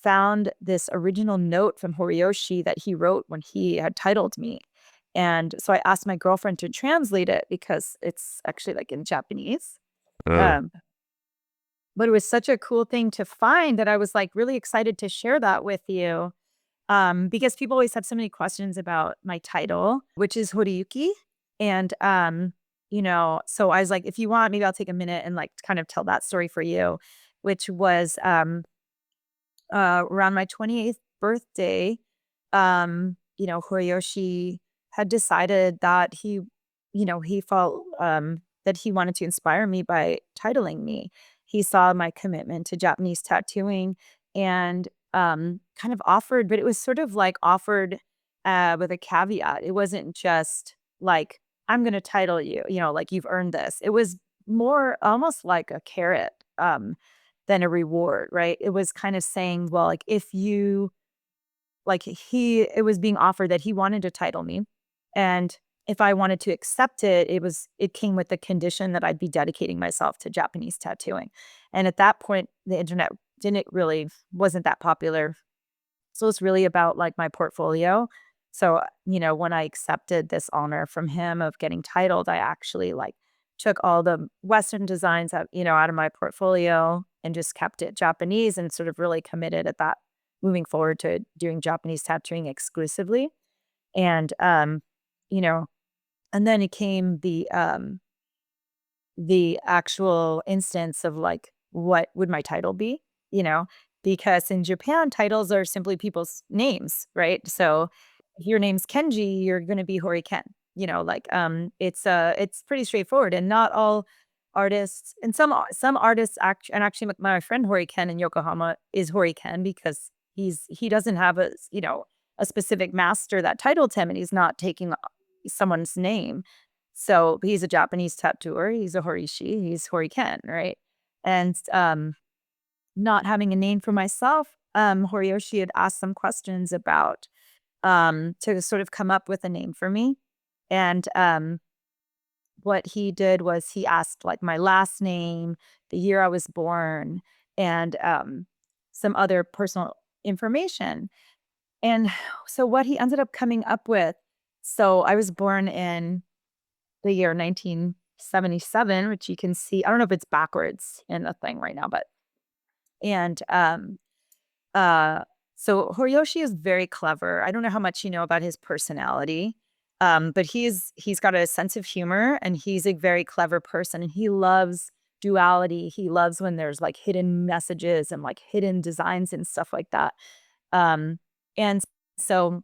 found this original note from Horiyoshi that he wrote when he had titled me, and so I asked my girlfriend to translate it because it's actually, like, in Japanese, Mm. um, but it was such a cool thing to find that I was, like, really excited to share that with you. Because people always have so many questions about my title, which is Horiyuki. And, so I was like, if you want, maybe I'll take a minute and like kind of tell that story for you, which was around my 28th birthday. Horiyoshi had decided that he felt that he wanted to inspire me by titling me. He saw my commitment to Japanese tattooing and kind of offered, but it was sort of like offered with a caveat. It wasn't just like, I'm going to title you, like you've earned this. It was more almost like a carrot. Than a reward, right? It was kind of saying, well, like if you like it was being offered that he wanted to title me. And if I wanted to accept it, it came with the condition that I'd be dedicating myself to Japanese tattooing. And at that point, the internet didn't really wasn't that popular. So it's really about like my portfolio. So, when I accepted this honor from him of getting titled, I actually like took all the Western designs out of my portfolio and just kept it Japanese and sort of really committed at that moving forward to doing Japanese tattooing exclusively. And, you know, and then it came the actual instance of like, what would my title be? You know, because in Japan, titles are simply people's names, right? So if your name's Kenji, you're going to be Hori Ken. It's pretty straightforward, and not all artists, and some artists and actually my friend Hori Ken in Yokohama is Hori Ken because he doesn't have a specific master that titled him, and he's not taking someone's name. So he's a Japanese tattooer. He's a Horishi. He's Horiken, right? And not having a name for myself, Horiyoshi had asked some questions about to sort of come up with a name for me. And what he did was he asked like my last name, the year I was born, and some other personal information. And so what he ended up coming up with, so I was born in the year 1977, which you can see. I don't know if it's backwards in the thing right now, but and uh so Horiyoshi is very clever. I don't know how much you know about his personality. But he's got a sense of humor and he's a very clever person and he loves duality. He loves when there's like hidden messages and like hidden designs and stuff like that. Um and so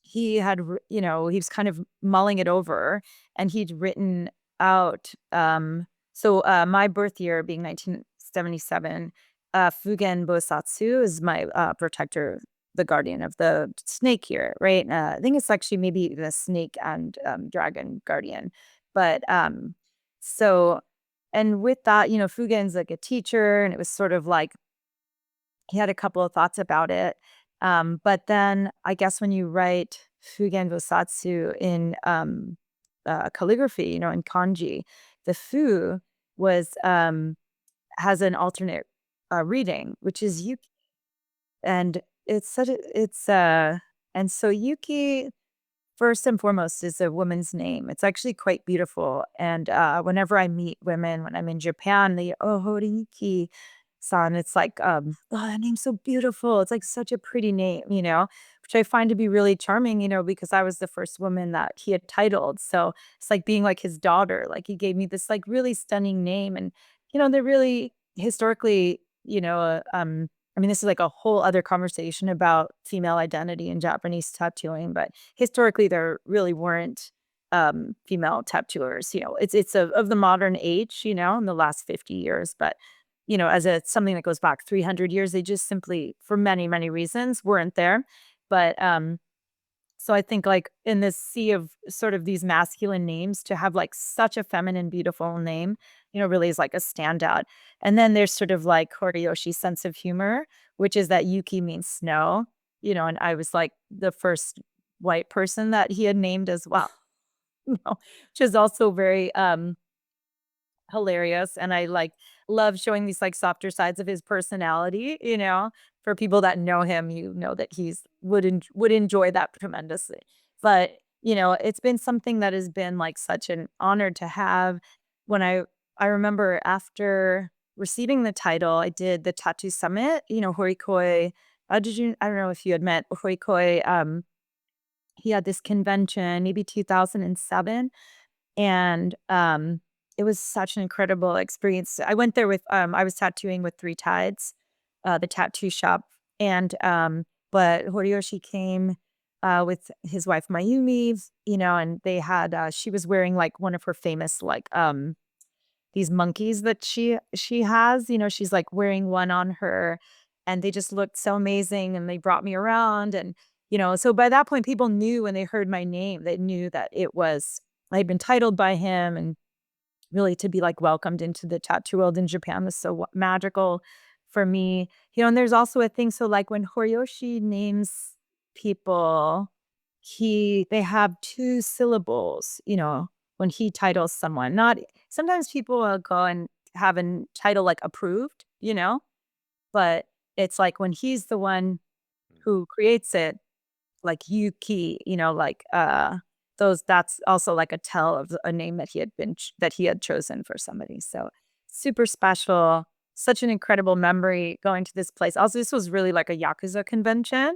he had, he was kind of mulling it over and he'd written out, my birth year being 1977, Fugen Bosatsu is my protector, the guardian of the snake here, right? I think it's actually maybe the snake and dragon guardian. But so, and with that, Fugen's like a teacher, and it was sort of like he had a couple of thoughts about it. But then I guess when you write Fugen Bosatsu in calligraphy, in kanji, the fu was has an alternate reading, which is Yuki, and it's such a it's and so Yuki first and foremost is a woman's name. It's actually quite beautiful, and, whenever I meet women when I'm in Japan, they, "Oh, Horiyuki-san," it's like, "Oh, that name's so beautiful." It's, like, such a pretty name, which I find to be really charming, because I was the first woman that he had titled, so it's like being, like, his daughter, like, he gave me this, like, really stunning name, and, they're really historically, I mean, this is, like, a whole other conversation about female identity in Japanese tattooing, but historically, there really weren't, female tattooers, it's of the modern age, in the last 50 years, but, as something that goes back 300 years, they just simply, for many, many reasons, weren't there, but, so I think, like, in this sea of sort of these masculine names, to have, like, such a feminine, beautiful name, really is, like, a standout, and then there's sort of, like, Horiyoshi's sense of humor, which is that Yuki means snow, and I was, like, the first white person that he had named as well, which is also very, hilarious, and I, like, love showing these, like, softer sides of his personality, For people that know him, that he's would enjoy that tremendously. But, it's been something that has been, like, such an honor to have. When I remember after receiving the title, I did the tattoo summit, Horikoi, I don't know if you had met Horikoi, he had this convention, maybe 2007, and, it was such an incredible experience. I went there with, I was tattooing with Three Tides, the tattoo shop, and, but Horiyoshi came, with his wife Mayumi, and they had, she was wearing, like, one of her famous, like, these monkeys that she has, she's, like, wearing one on her, and they just looked so amazing, and they brought me around, and, so by that point, people knew when they heard my name, they knew that I had been titled by him, and really to be, like, welcomed into the tattoo world in Japan was so magical for me. And there's also a thing, so, like, when Horiyoshi names people, they have 2 syllables, when he titles someone. Not sometimes people will go and have a title, like, approved, but it's like when he's the one who creates it, like Yuki, those that's also like a tell of a name that that he had chosen for somebody. So super special, such an incredible memory going to this place. Also, this was really like a Yakuza convention.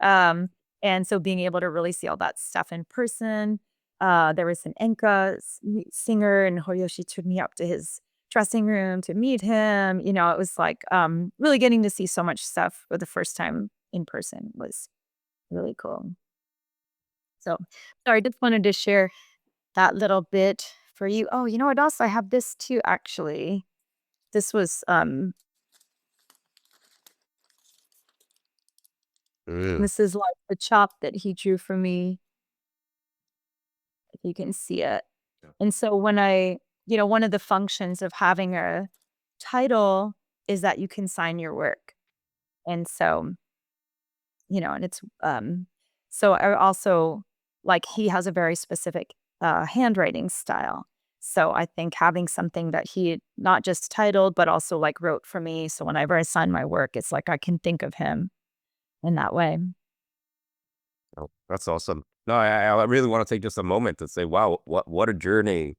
Um, and so being able to really see all that stuff in person. There was an singer, and Horiyoshi took me up to his dressing room to meet him. It was like really getting to see so much stuff for the first time in person was really cool. So, sorry, just wanted to share that little bit for you. Oh, you know what else? I have this too, actually. This was Mm. this is like the chop that he drew for me, if you can see it. Yeah. And so one of the functions of having a title is that you can sign your work. And so and it's, so I also like, he has a very specific, handwriting style. So I think having something that he not just titled, but also, like, wrote for me, so whenever I sign my work, it's like I can think of him in that way. Oh, that's awesome. No, I really want to take just a moment to say, wow, what a journey.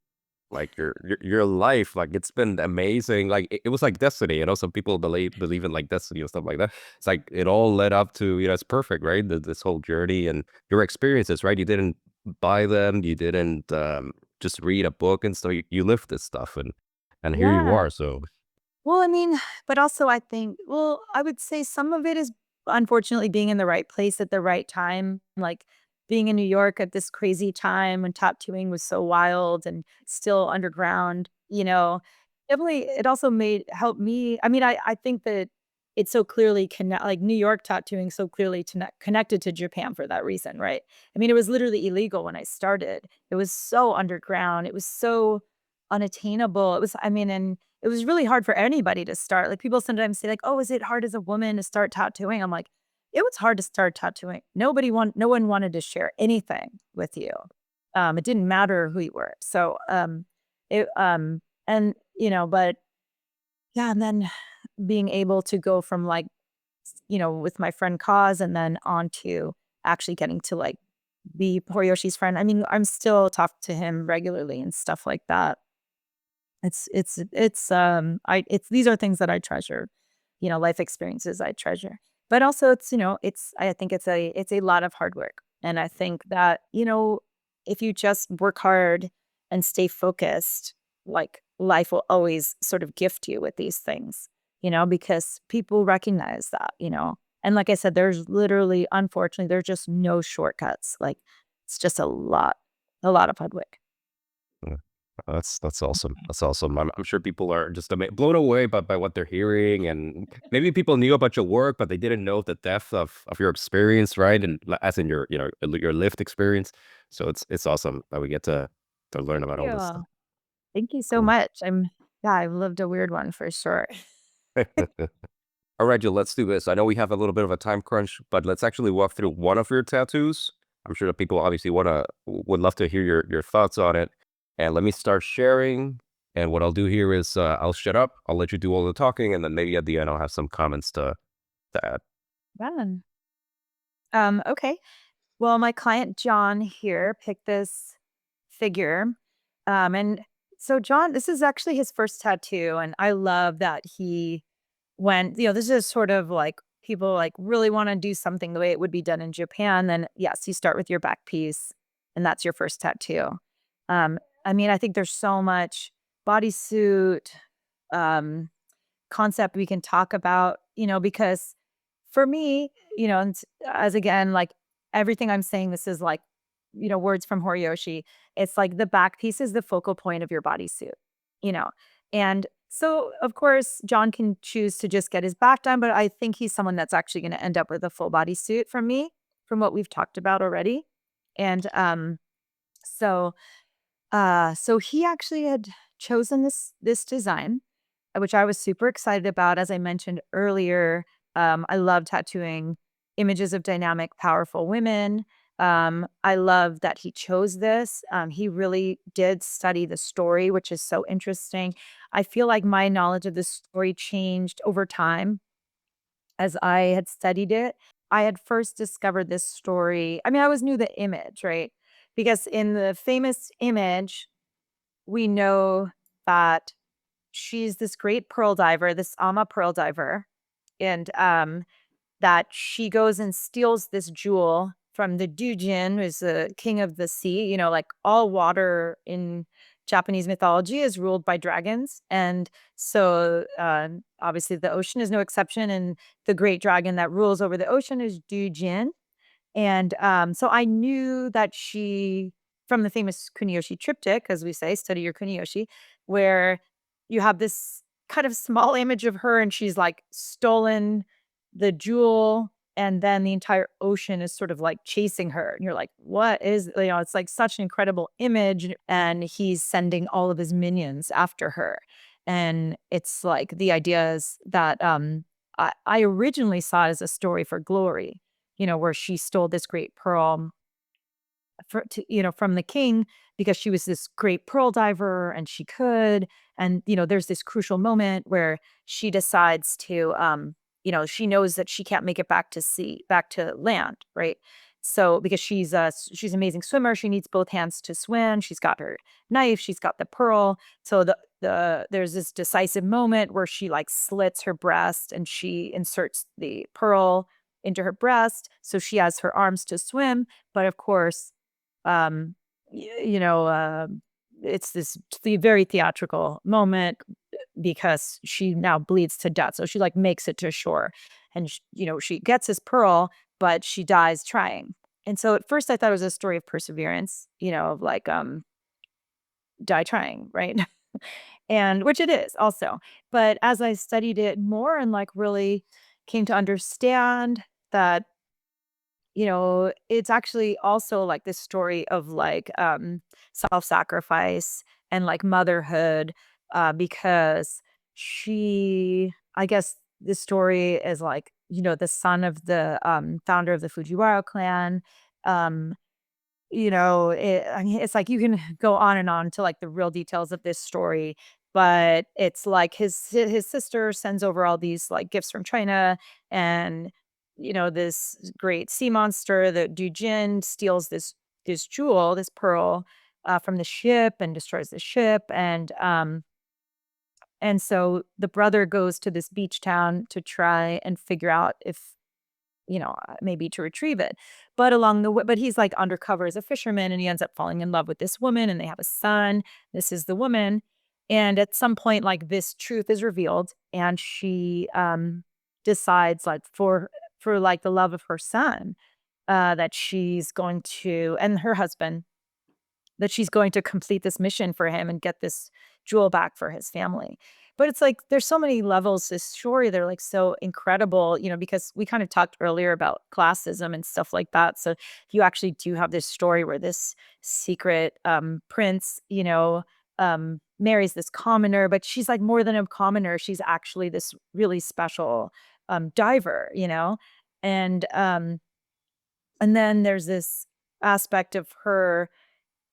Like your life, like it's been amazing. Like it was like destiny. Some people believe in like destiny or stuff like that. It's like it all led up to, it's perfect, right? This whole journey and your experiences, right? You didn't buy them, you didn't just read a book and so you lived this stuff and here you Yeah. are. So Well, I mean, but also I think, well, I would say some of it is unfortunately being in the right place at the right time, like being in New York at this crazy time when tattooing was so wild and still underground, definitely it also made helped me. I mean, I think that it's so clearly like New York tattooing so clearly connected to Japan for that reason, right? I mean, it was literally illegal when I started. It was so underground. It was so unattainable. I mean, and it was really hard for anybody to start. Like, people sometimes say, like, "Oh, is it hard as a woman to start tattooing?" I'm like, "It was hard to start tattooing. No one wanted to share anything with you. It didn't matter who you were." So, it, and, but yeah, and then being able to go from, like, with my friend Kaz and then on to actually getting to, like, be Horiyoshi's friend. I mean, I'm still talk to him regularly and stuff like that. It's these are things that I treasure, life experiences I treasure. But also I think it's a lot of hard work. And I think that, if you just work hard and stay focused, like life will always sort of gift you with these things, because people recognize that. And like I said, there's literally, unfortunately, there's just no shortcuts. Like it's just a lot of hard work. yeah. That's awesome. That's awesome. I'm sure people are just blown away by what they're hearing, and maybe people knew about your work, but they didn't know the depth of your experience, right? And as in your your lived experience. So it's awesome that we get to learn about all this Yeah. stuff. Thank you so Cool. much. Yeah, I've lived a weird one for sure. All right, Jill, let's do this. I know we have a little bit of a time crunch, but let's actually walk through one of your tattoos. I'm sure that people obviously would love to hear your thoughts on it. And let me start sharing. And what I'll do here is I'll shut up. I'll let you do all the talking, and then maybe at the end I'll have some comments to add. Fun. Okay. Well, my client John here picked this figure. And so John, this is actually his first tattoo, and I love that he went, this is sort of like people like really want to do something the way it would be done in Japan. Then yes, you start with your back piece, and that's your first tattoo. Um, I mean, I think there's so much bodysuit, um, concept we can talk about, because for me, and as again, like everything I'm saying, this is like, words from Horiyoshi. It's like the back piece is the focal point of your bodysuit, you know? And so, of course, John can choose to just get his back done, but I think he's someone that's actually going to end up with a full bodysuit from me, from what we've talked about already. And so, so he actually had chosen this design, which I was super excited about. As I mentioned earlier, I love tattooing images of dynamic, powerful women. I love that he chose this. He really did study the story, which is so interesting. I feel like my knowledge of the story changed over time as I had studied it. I had first discovered this story. I mean, I always knew the image, right? Because in the famous image, we know that she's this great pearl diver, this Ama pearl diver, and, that she goes and steals this jewel from the Dujin, who's the king of the sea. Like, all water in Japanese mythology is ruled by dragons, and so, obviously, the ocean is no exception, and the great dragon that rules over the ocean is Dujin. And, so I knew that she from the famous Kuniyoshi triptych, as we say, "Study your Kuniyoshi," where you have this kind of small image of her, and she's, like, stolen the jewel, and then the entire ocean is sort of, like, chasing her, and you're like, "What is" it's, like, such an incredible image, and he's sending all of his minions after her, and it's, like, the idea is that, I originally saw it as a story for glory, where she stole this great pearl from the king because she was this great pearl diver and she could. And, there's this crucial moment where she decides to, she knows that she can't make it back to land, right? So because she's an amazing swimmer, she needs both hands to swim. She's got her knife, she's got the pearl. So there's this decisive moment where she like slits her breast and she inserts the pearl into her breast, so she has her arms to swim. But of course, um, you know, it's this very theatrical moment because she now bleeds to death. So she like makes it to shore, and she gets his pearl, but she dies trying. And so at first I thought it was a story of perseverance, of like die trying, right? And which it is also. But as I studied it more and like really came to understand that it's actually also like this story of like self-sacrifice and like motherhood, because I guess this story is like, the son of the founder of the Fujiwara clan. Um, I mean, it's like you can go on and on to like the real details of this story, but it's like his sister sends over all these like gifts from China, and this great sea monster, the Dujin, steals this jewel, this pearl, from the ship and destroys the ship, and so the brother goes to this beach town to try and figure out if maybe to retrieve it. But along the way, but he's like undercover as a fisherman, and he ends up falling in love with this woman and they have a son. This is the woman. And at some point, like this truth is revealed, and she decides like for like the love of her son, that she's going to, and her husband, that she's going to complete this mission for him and get this jewel back for his family. But it's like there's so many levels to this story. They're like so incredible, because we kind of talked earlier about classism and stuff like that. So you actually do have this story where this secret prince, marries this commoner, but she's like more than a commoner. She's actually this really special diver, and um, and then there's this aspect of her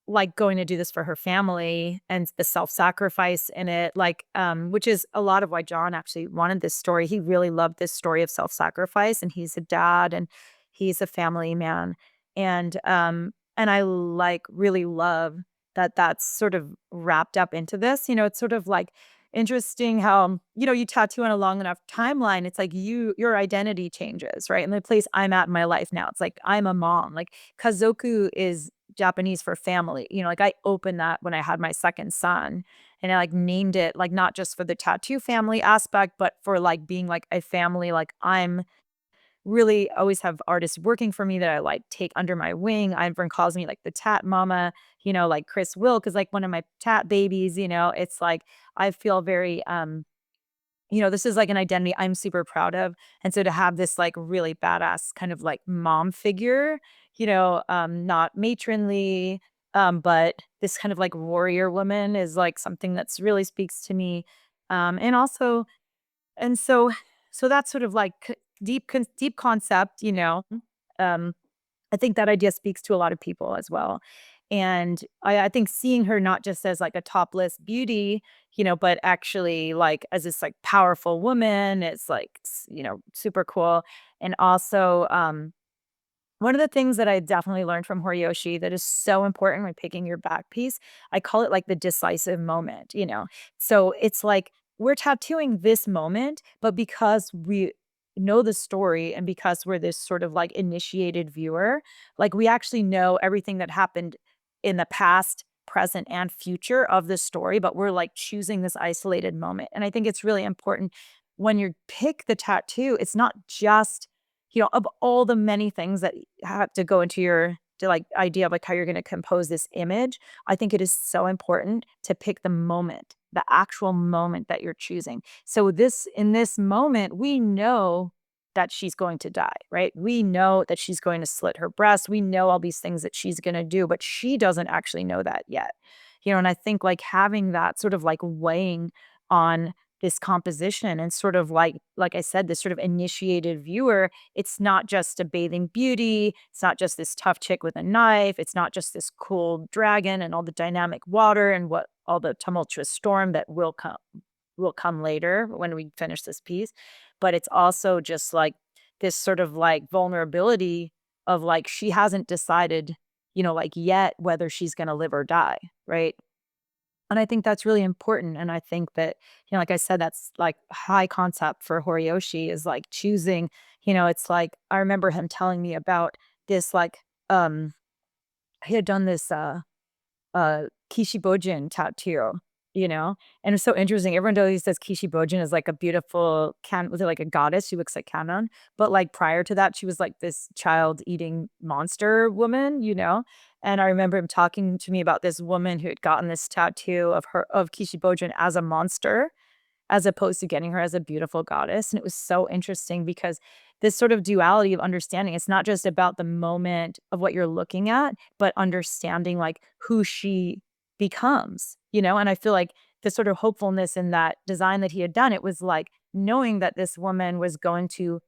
like going to do this for her family and the self-sacrifice in it, like, which is a lot of why John actually wanted this story. He really loved this story of self-sacrifice, and he's a dad and he's a family man. And I like really love that that's sort of wrapped up into this. It's sort of like interesting how, you tattoo on a long enough timeline, it's like your identity changes, right? And the place I'm at in my life now, it's like I'm a mom. Like Kazoku is Japanese for family. Like I opened that when I had my second son, and I like named it like not just for the tattoo family aspect, but for like being like a family. Like I'm really always have artists working for me that I like take under my wing. Everyone calls me like the tat mama, like Chris Will, because like one of my tat babies, it's like I feel very this is like an identity I'm super proud of. And so to have this like really badass kind of like mom figure, not matronly, but this kind of like warrior woman is like something that's really speaks to me. And also, and so that's sort of like deep concept, um, I think that idea speaks to a lot of people as well. And I think seeing her not just as like a topless beauty, but actually like as this like powerful woman is like, super cool. And also, one of the things that I definitely learned from Horiyoshi that is so important when picking your back piece, I call it like the decisive moment. So it's like we're tattooing this moment, but because we know the story and because we're this sort of like initiated viewer, like we actually know everything that happened in the past, present, and future of the story, but we're like choosing this isolated moment. And I think it's really important when you pick the tattoo, it's not just of all the many things that have to go into your like idea of like how you're going to compose this image, I think it is so important to pick the moment, the actual moment that you're choosing. So in this moment, we know that she's going to die, right? We know that she's going to slit her breast. We know all these things that she's going to do, but she doesn't actually know that yet. And I think like having that sort of like weighing on this composition and sort of like I said, this sort of initiated viewer, it's not just a bathing beauty. It's not just this tough chick with a knife. It's not just this cool dragon and all the dynamic water and what all the tumultuous storm that will come later when we finish this piece. But it's also just like this sort of like vulnerability of like she hasn't decided, like yet whether she's going to live or die, right? And I think that's really important. And I think that, like I said, that's like high concept for Horiyoshi is like choosing, it's like I remember him telling me about this like he had done this Kishibojin tattoo, you know? And it's so interesting. Everyone always says Kishibojin is like a beautiful was it like a goddess? She looks like Canon. But like prior to that, she was like this child eating monster woman, you know? And I remember him talking to me about this woman who had gotten this tattoo of Kishibojin as a monster as opposed to getting her as a beautiful goddess. And it was so interesting because this sort of duality of understanding, it's not just about the moment of what you're looking at, but understanding like who she becomes, And I feel like the sort of hopefulness in that design that he had done, it was like knowing that this woman was going to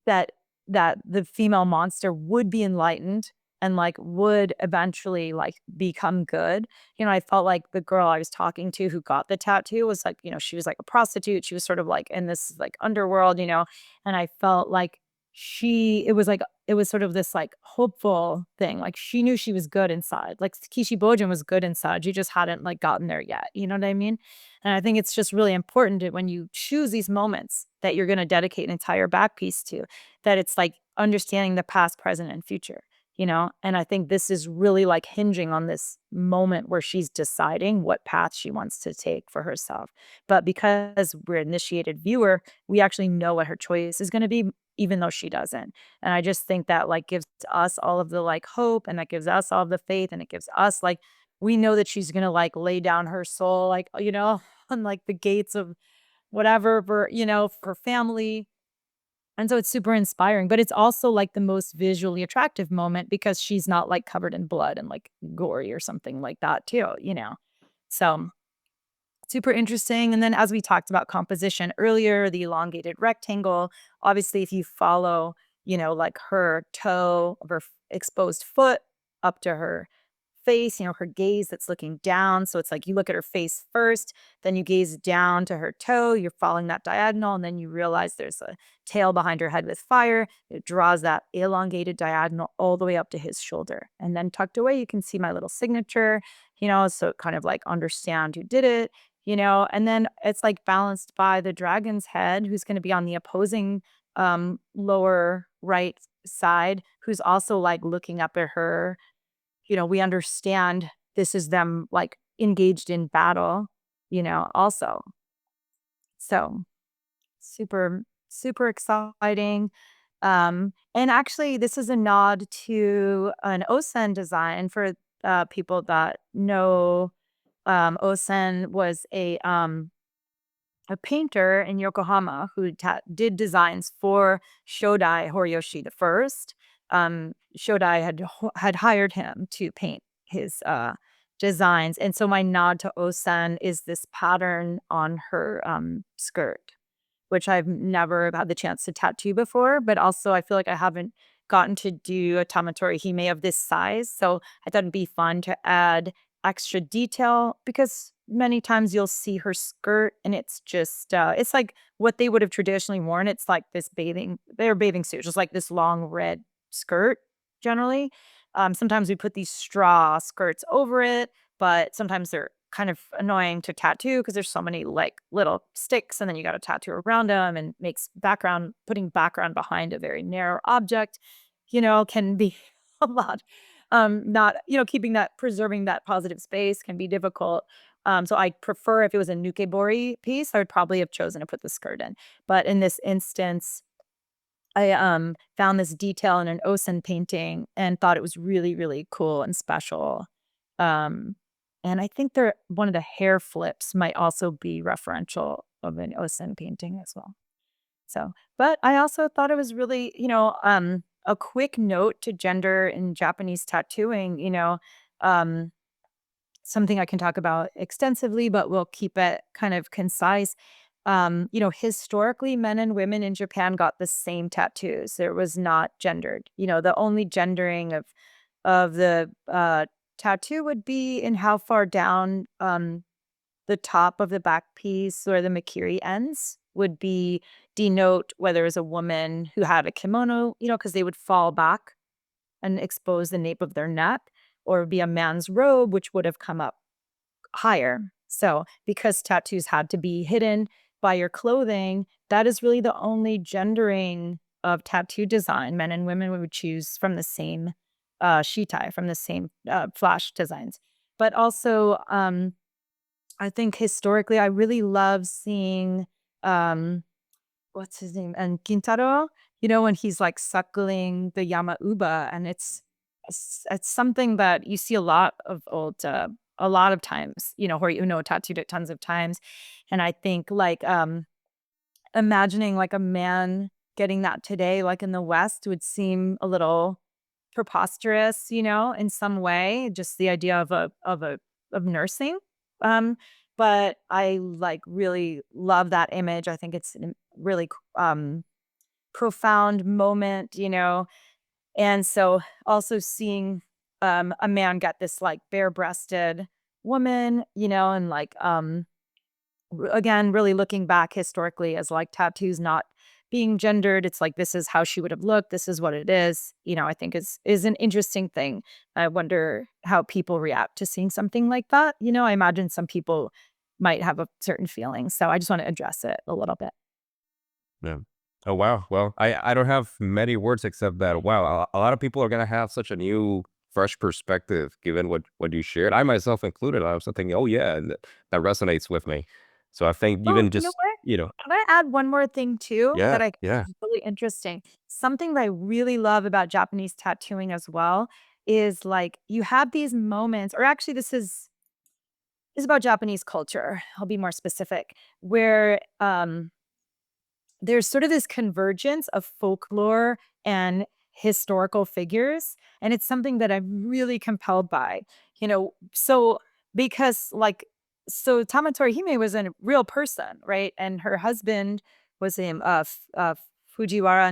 that the female monster would be enlightened and, like, would eventually, like, become good. I felt like the girl I was talking to who got the tattoo was, like, she was, like, a prostitute. She was sort of, like, in this, like, underworld, and I felt like it was sort of this, like, hopeful thing. Like, she knew she was good inside. Like, Kishi Bojin was good inside. She just hadn't, like, gotten there yet. You know what I mean? And I think it's just really important that when you choose these moments that you're gonna dedicate an entire back piece to, that it's like understanding the past, present, and future. And I think this is really like hinging on this moment where she's deciding what path she wants to take for herself. But because we're initiated viewer, we actually know what her choice is going to be, even though she doesn't. And I just think that like gives us all of the like hope, and that gives us all of the faith, and it gives us like we know that she's gonna like lay down her soul, like on like the gates of whatever for family, and so it's super inspiring, but it's also, like, the most visually attractive moment because she's not, like, covered in blood and, like, gory or something like that too? So, super interesting, and then as we talked about composition earlier, the elongated rectangle, obviously, if you follow, like, her toe of her f exposed foot up to her face, her gaze that's looking down. So it's like you look at her face first, then you gaze down to her toe, you're following that diagonal, and then you realize there's a tail behind her head with fire. It draws that elongated diagonal all the way up to his shoulder. And then tucked away, you can see my little signature, so kind of like understand who did it. And then it's like balanced by the dragon's head, who's going to be on the opposing lower right side, who's also like looking up at her. We understand this is them, like, engaged in battle, also. So, super, super exciting. And actually, this is a nod to an Osen design for, people that know, Osen was a painter in Yokohama who did designs for Shodai Horiyoshi I. Shodai had hired him to paint his designs, and so my nod to Osen is this pattern on her skirt, which I've never had the chance to tattoo before, but also I feel like I haven't gotten to do a tamatori hime of this size, so I thought it'd be fun to add extra detail because many times you'll see her skirt and it's just it's like what they would have traditionally worn. It's like this their bathing suit, just like this long red skirt generally. Sometimes we put these straw skirts over it, but sometimes they're kind of annoying to tattoo because there's so many like little sticks and then you got to tattoo around them, and makes putting background behind a very narrow object, can be a lot. Not, keeping preserving that positive space can be difficult. So I prefer if it was a nukebori piece, I would probably have chosen to put the skirt in. But in this instance, I found this detail in an Osen painting and thought it was really, really cool and special. Um, and I think one of the hair flips might also be referential of an Osen painting as well. So, but I also thought it was really, a quick note to gender in Japanese tattooing, um, something I can talk about extensively, but we'll keep it kind of concise. Historically, men and women in Japan got the same tattoos. There was not gendered. The only gendering of the tattoo would be in how far down the top of the back piece or the makiri ends would be denote whether it's a woman who had a kimono, because they would fall back. and expose the nape of their neck, or it would be a man's robe, which would have come up higher. So, because tattoos had to be hidden by your clothing, that is really the only gendering of tattoo design. Men and women would choose from the same shitai, from the same flash designs. But also, I think historically, I really love seeing what's his name? And Kintaro, when he's like suckling the Yamauba, and it's something that you see a lot of old, a lot of times. Horiyuki tattooed it tons of times, and I think like imagining like a man getting that today, like in the West, would seem a little preposterous, in some way. Just the idea of nursing. Um, but I like really love that image. I think it's a really profound moment, and so also seeing a man get this like bare-breasted woman, and like again, really looking back historically as like tattoos not being gendered. It's like this is how she would have looked, this is what it is, I think is an interesting thing. I wonder how people react to seeing something like that. I imagine some people might have a certain feeling. So I just want to address it a little bit. Yeah. Oh, wow. Well, I don't have many words except that, wow, a lot of people are going to have such a new, fresh perspective given what you shared. I myself included. I was thinking, oh, yeah, that resonates with me. So I think Oh, even you know just, what? Can I add one more thing too yeah, that I think yeah. is really interesting? Something that I really love about Japanese tattooing as well is like you have these moments, or actually this is about Japanese culture. I'll be more specific, where there's sort of this convergence of folklore and historical figures, and it's something that I'm really compelled by. So because like so Tamatori Hime was a real person, right? And her husband was Fujiwara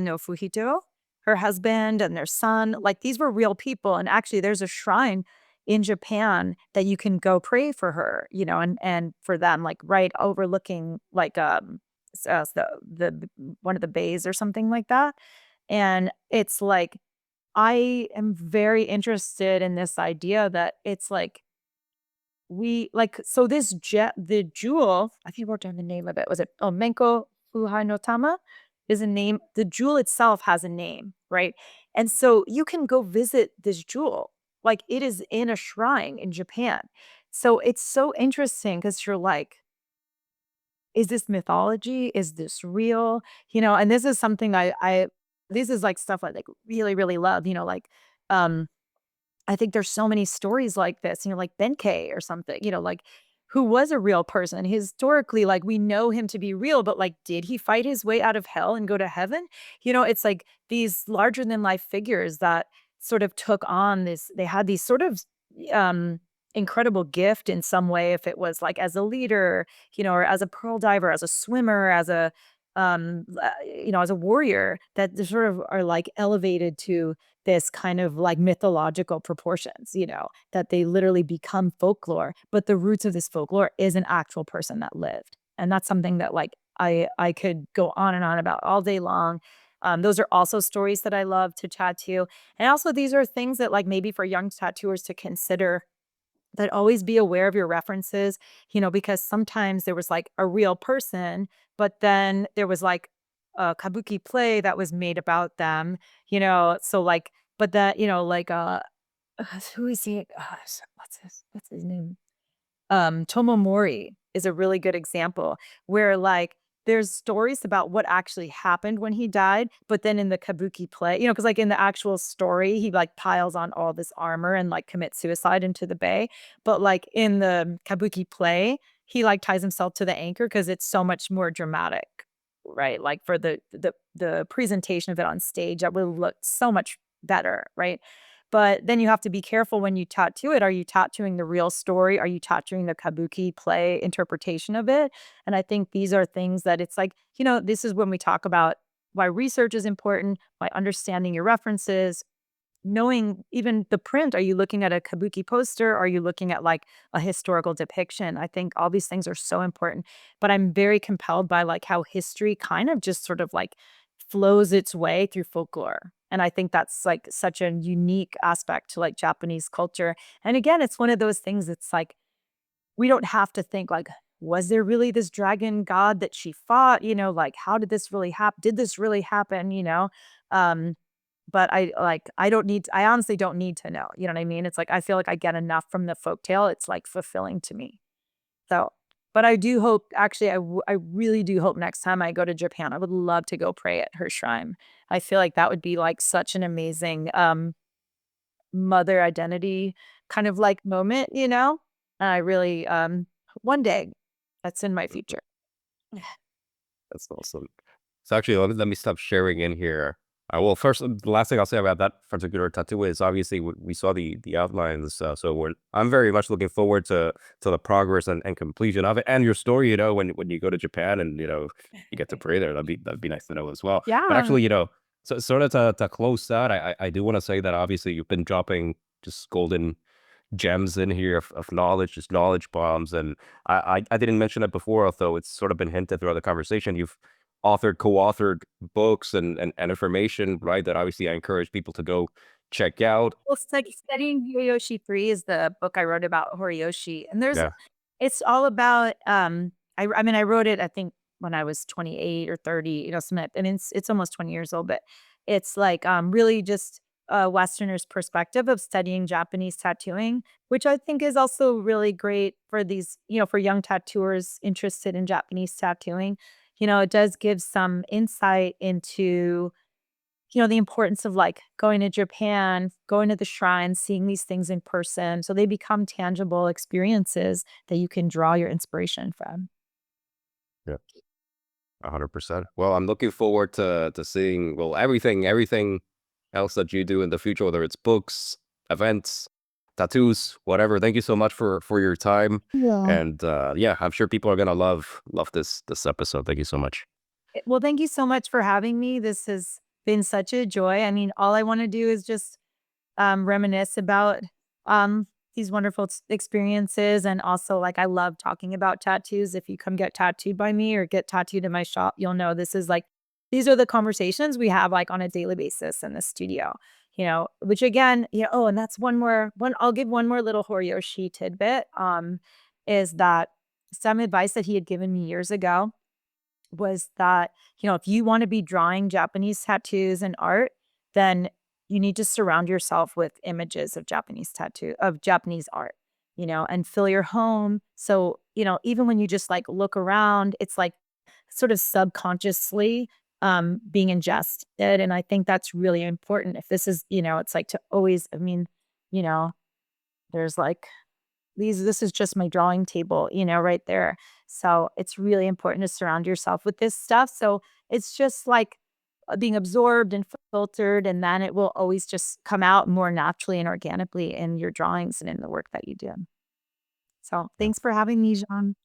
no Fuhito, her husband and their son. Like these were real people, and actually there's a shrine in Japan that you can go pray for her, and for them, like right overlooking like the one of the bays or something like that. And it's like I am very interested in this idea that it's like we like so this jet the jewel, I think I wrote down the name of it. Was it Menko Fuhai no Tama is a name. The jewel itself has a name, right? And so you can go visit this jewel. Like it is in a shrine in Japan. So it's so interesting because you're like, is this mythology? Is this real? And this is something I this is like stuff I like really, really love, um I think there's so many stories like this, like Benkei or something, like who was a real person. Historically, like we know him to be real, but like, did he fight his way out of hell and go to heaven? It's like these larger than life figures that sort of took on this, they had these sort of um incredible gift in some way, if it was like as a leader, or as a pearl diver, as a swimmer, as a as a warrior, that they sort of are like elevated to this kind of like mythological proportions, that they literally become folklore, but the roots of this folklore is an actual person that lived. And that's something that like I could go on and on about all day long. Those are also stories that I love to tattoo. And also these are things that like maybe for young tattooers to consider, that always be aware of your references, because sometimes there was like a real person, but then there was like a kabuki play that was made about them, so like, but that, like, who is he? What's his name? Tomomori is a really good example where like there's stories about what actually happened when he died, but then in the kabuki play, because like in the actual story, he like piles on all this armor and like commits suicide into the bay. But like in the kabuki play, he like ties himself to the anchor because it's so much more dramatic, right? Like for the presentation of it on stage, that would look so much better, right? But then you have to be careful when you tattoo it. Are you tattooing the real story? Are you tattooing the kabuki play interpretation of it? And I think these are things that it's like, this is when we talk about why research is important, why understanding your references, knowing even the print. Are you looking at a kabuki poster? Are you looking at like a historical depiction? I think all these things are so important. But I'm very compelled by like how history kind of just sort of like flows its way through folklore. And I think that's like such a unique aspect to like Japanese culture. And again, it's one of those things it's like we don't have to think like, was there really this dragon god that she fought? Like how did this really happen? Did this really happen? Um, but I don't need I honestly don't need to know. You know what I mean? It's like I feel like I get enough from the folktale. It's like fulfilling to me. So, but I do hope actually I really do hope next time I go to Japan, I would love to go pray at her shrine. I feel like that would be like such an amazing mother identity kind of like moment, And I really one day that's in my future. That's awesome. So actually, let me stop sharing in here. Well, first, the last thing I'll say about that particular tattoo is obviously we saw the outlines. So I'm very much looking forward to the progress and completion of it, and your story. When you go to Japan and you get to pray there, that'd be nice to know as well. But Yeah. actually, so sort of to close that, I do want to say that obviously you've been dropping just golden gems in here of knowledge, just knowledge bombs. And I didn't mention it before, although it's sort of been hinted throughout the conversation. You've co-authored books and information, right? That obviously I encourage people to go check out. Well, studying Horiyoshi III is the book I wrote about Horiyoshi, and Yeah. it's all about, I mean, I wrote it, I think, when I was 28 or 30, something I mean, it's almost 20 years old, but it's like, really just a Westerner's perspective of studying Japanese tattooing, which I think is also really great for these, for young tattooers interested in Japanese tattooing. It does give some insight into the importance of like going to Japan, going to the shrine, seeing these things in person. So they become tangible experiences that you can draw your inspiration from. Yeah. 100%. Well, I'm looking forward to seeing everything else that you do in the future, whether it's books, events, tattoos, whatever. Thank you so much for your time. Yeah. And yeah, I'm sure people are gonna love this episode. Thank you so much. Well, thank you so much for having me. This has been such a joy. I mean, all I want to do is just reminisce about um, these wonderful experiences. And also, like, I love talking about tattoos. If you come get tattooed by me or get tattooed in my shop, you'll know this is like, these are the conversations we have like on a daily basis in the studio, which again, oh, and that's I'll give one more little Horiyoshi tidbit, is that some advice that he had given me years ago was that, if you want to be drawing Japanese tattoos and art, then you need to surround yourself with images of Japanese art, and fill your home. So, even when you just like look around, it's like sort of subconsciously being ingested. And I think that's really important. If this is, it's like to always, I mean, you know, there's like this is just my drawing table, right there. So it's really important to surround yourself with this stuff. So it's just like being absorbed and filtered, and then it will always just come out more naturally and organically in your drawings and in the work that you do. So Yeah, thanks for having me, Jean.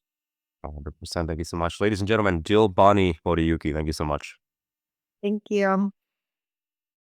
100%. Thank you so much, ladies and gentlemen. Jill, Bonnie, Horiyuki. Thank you so much. Thank you.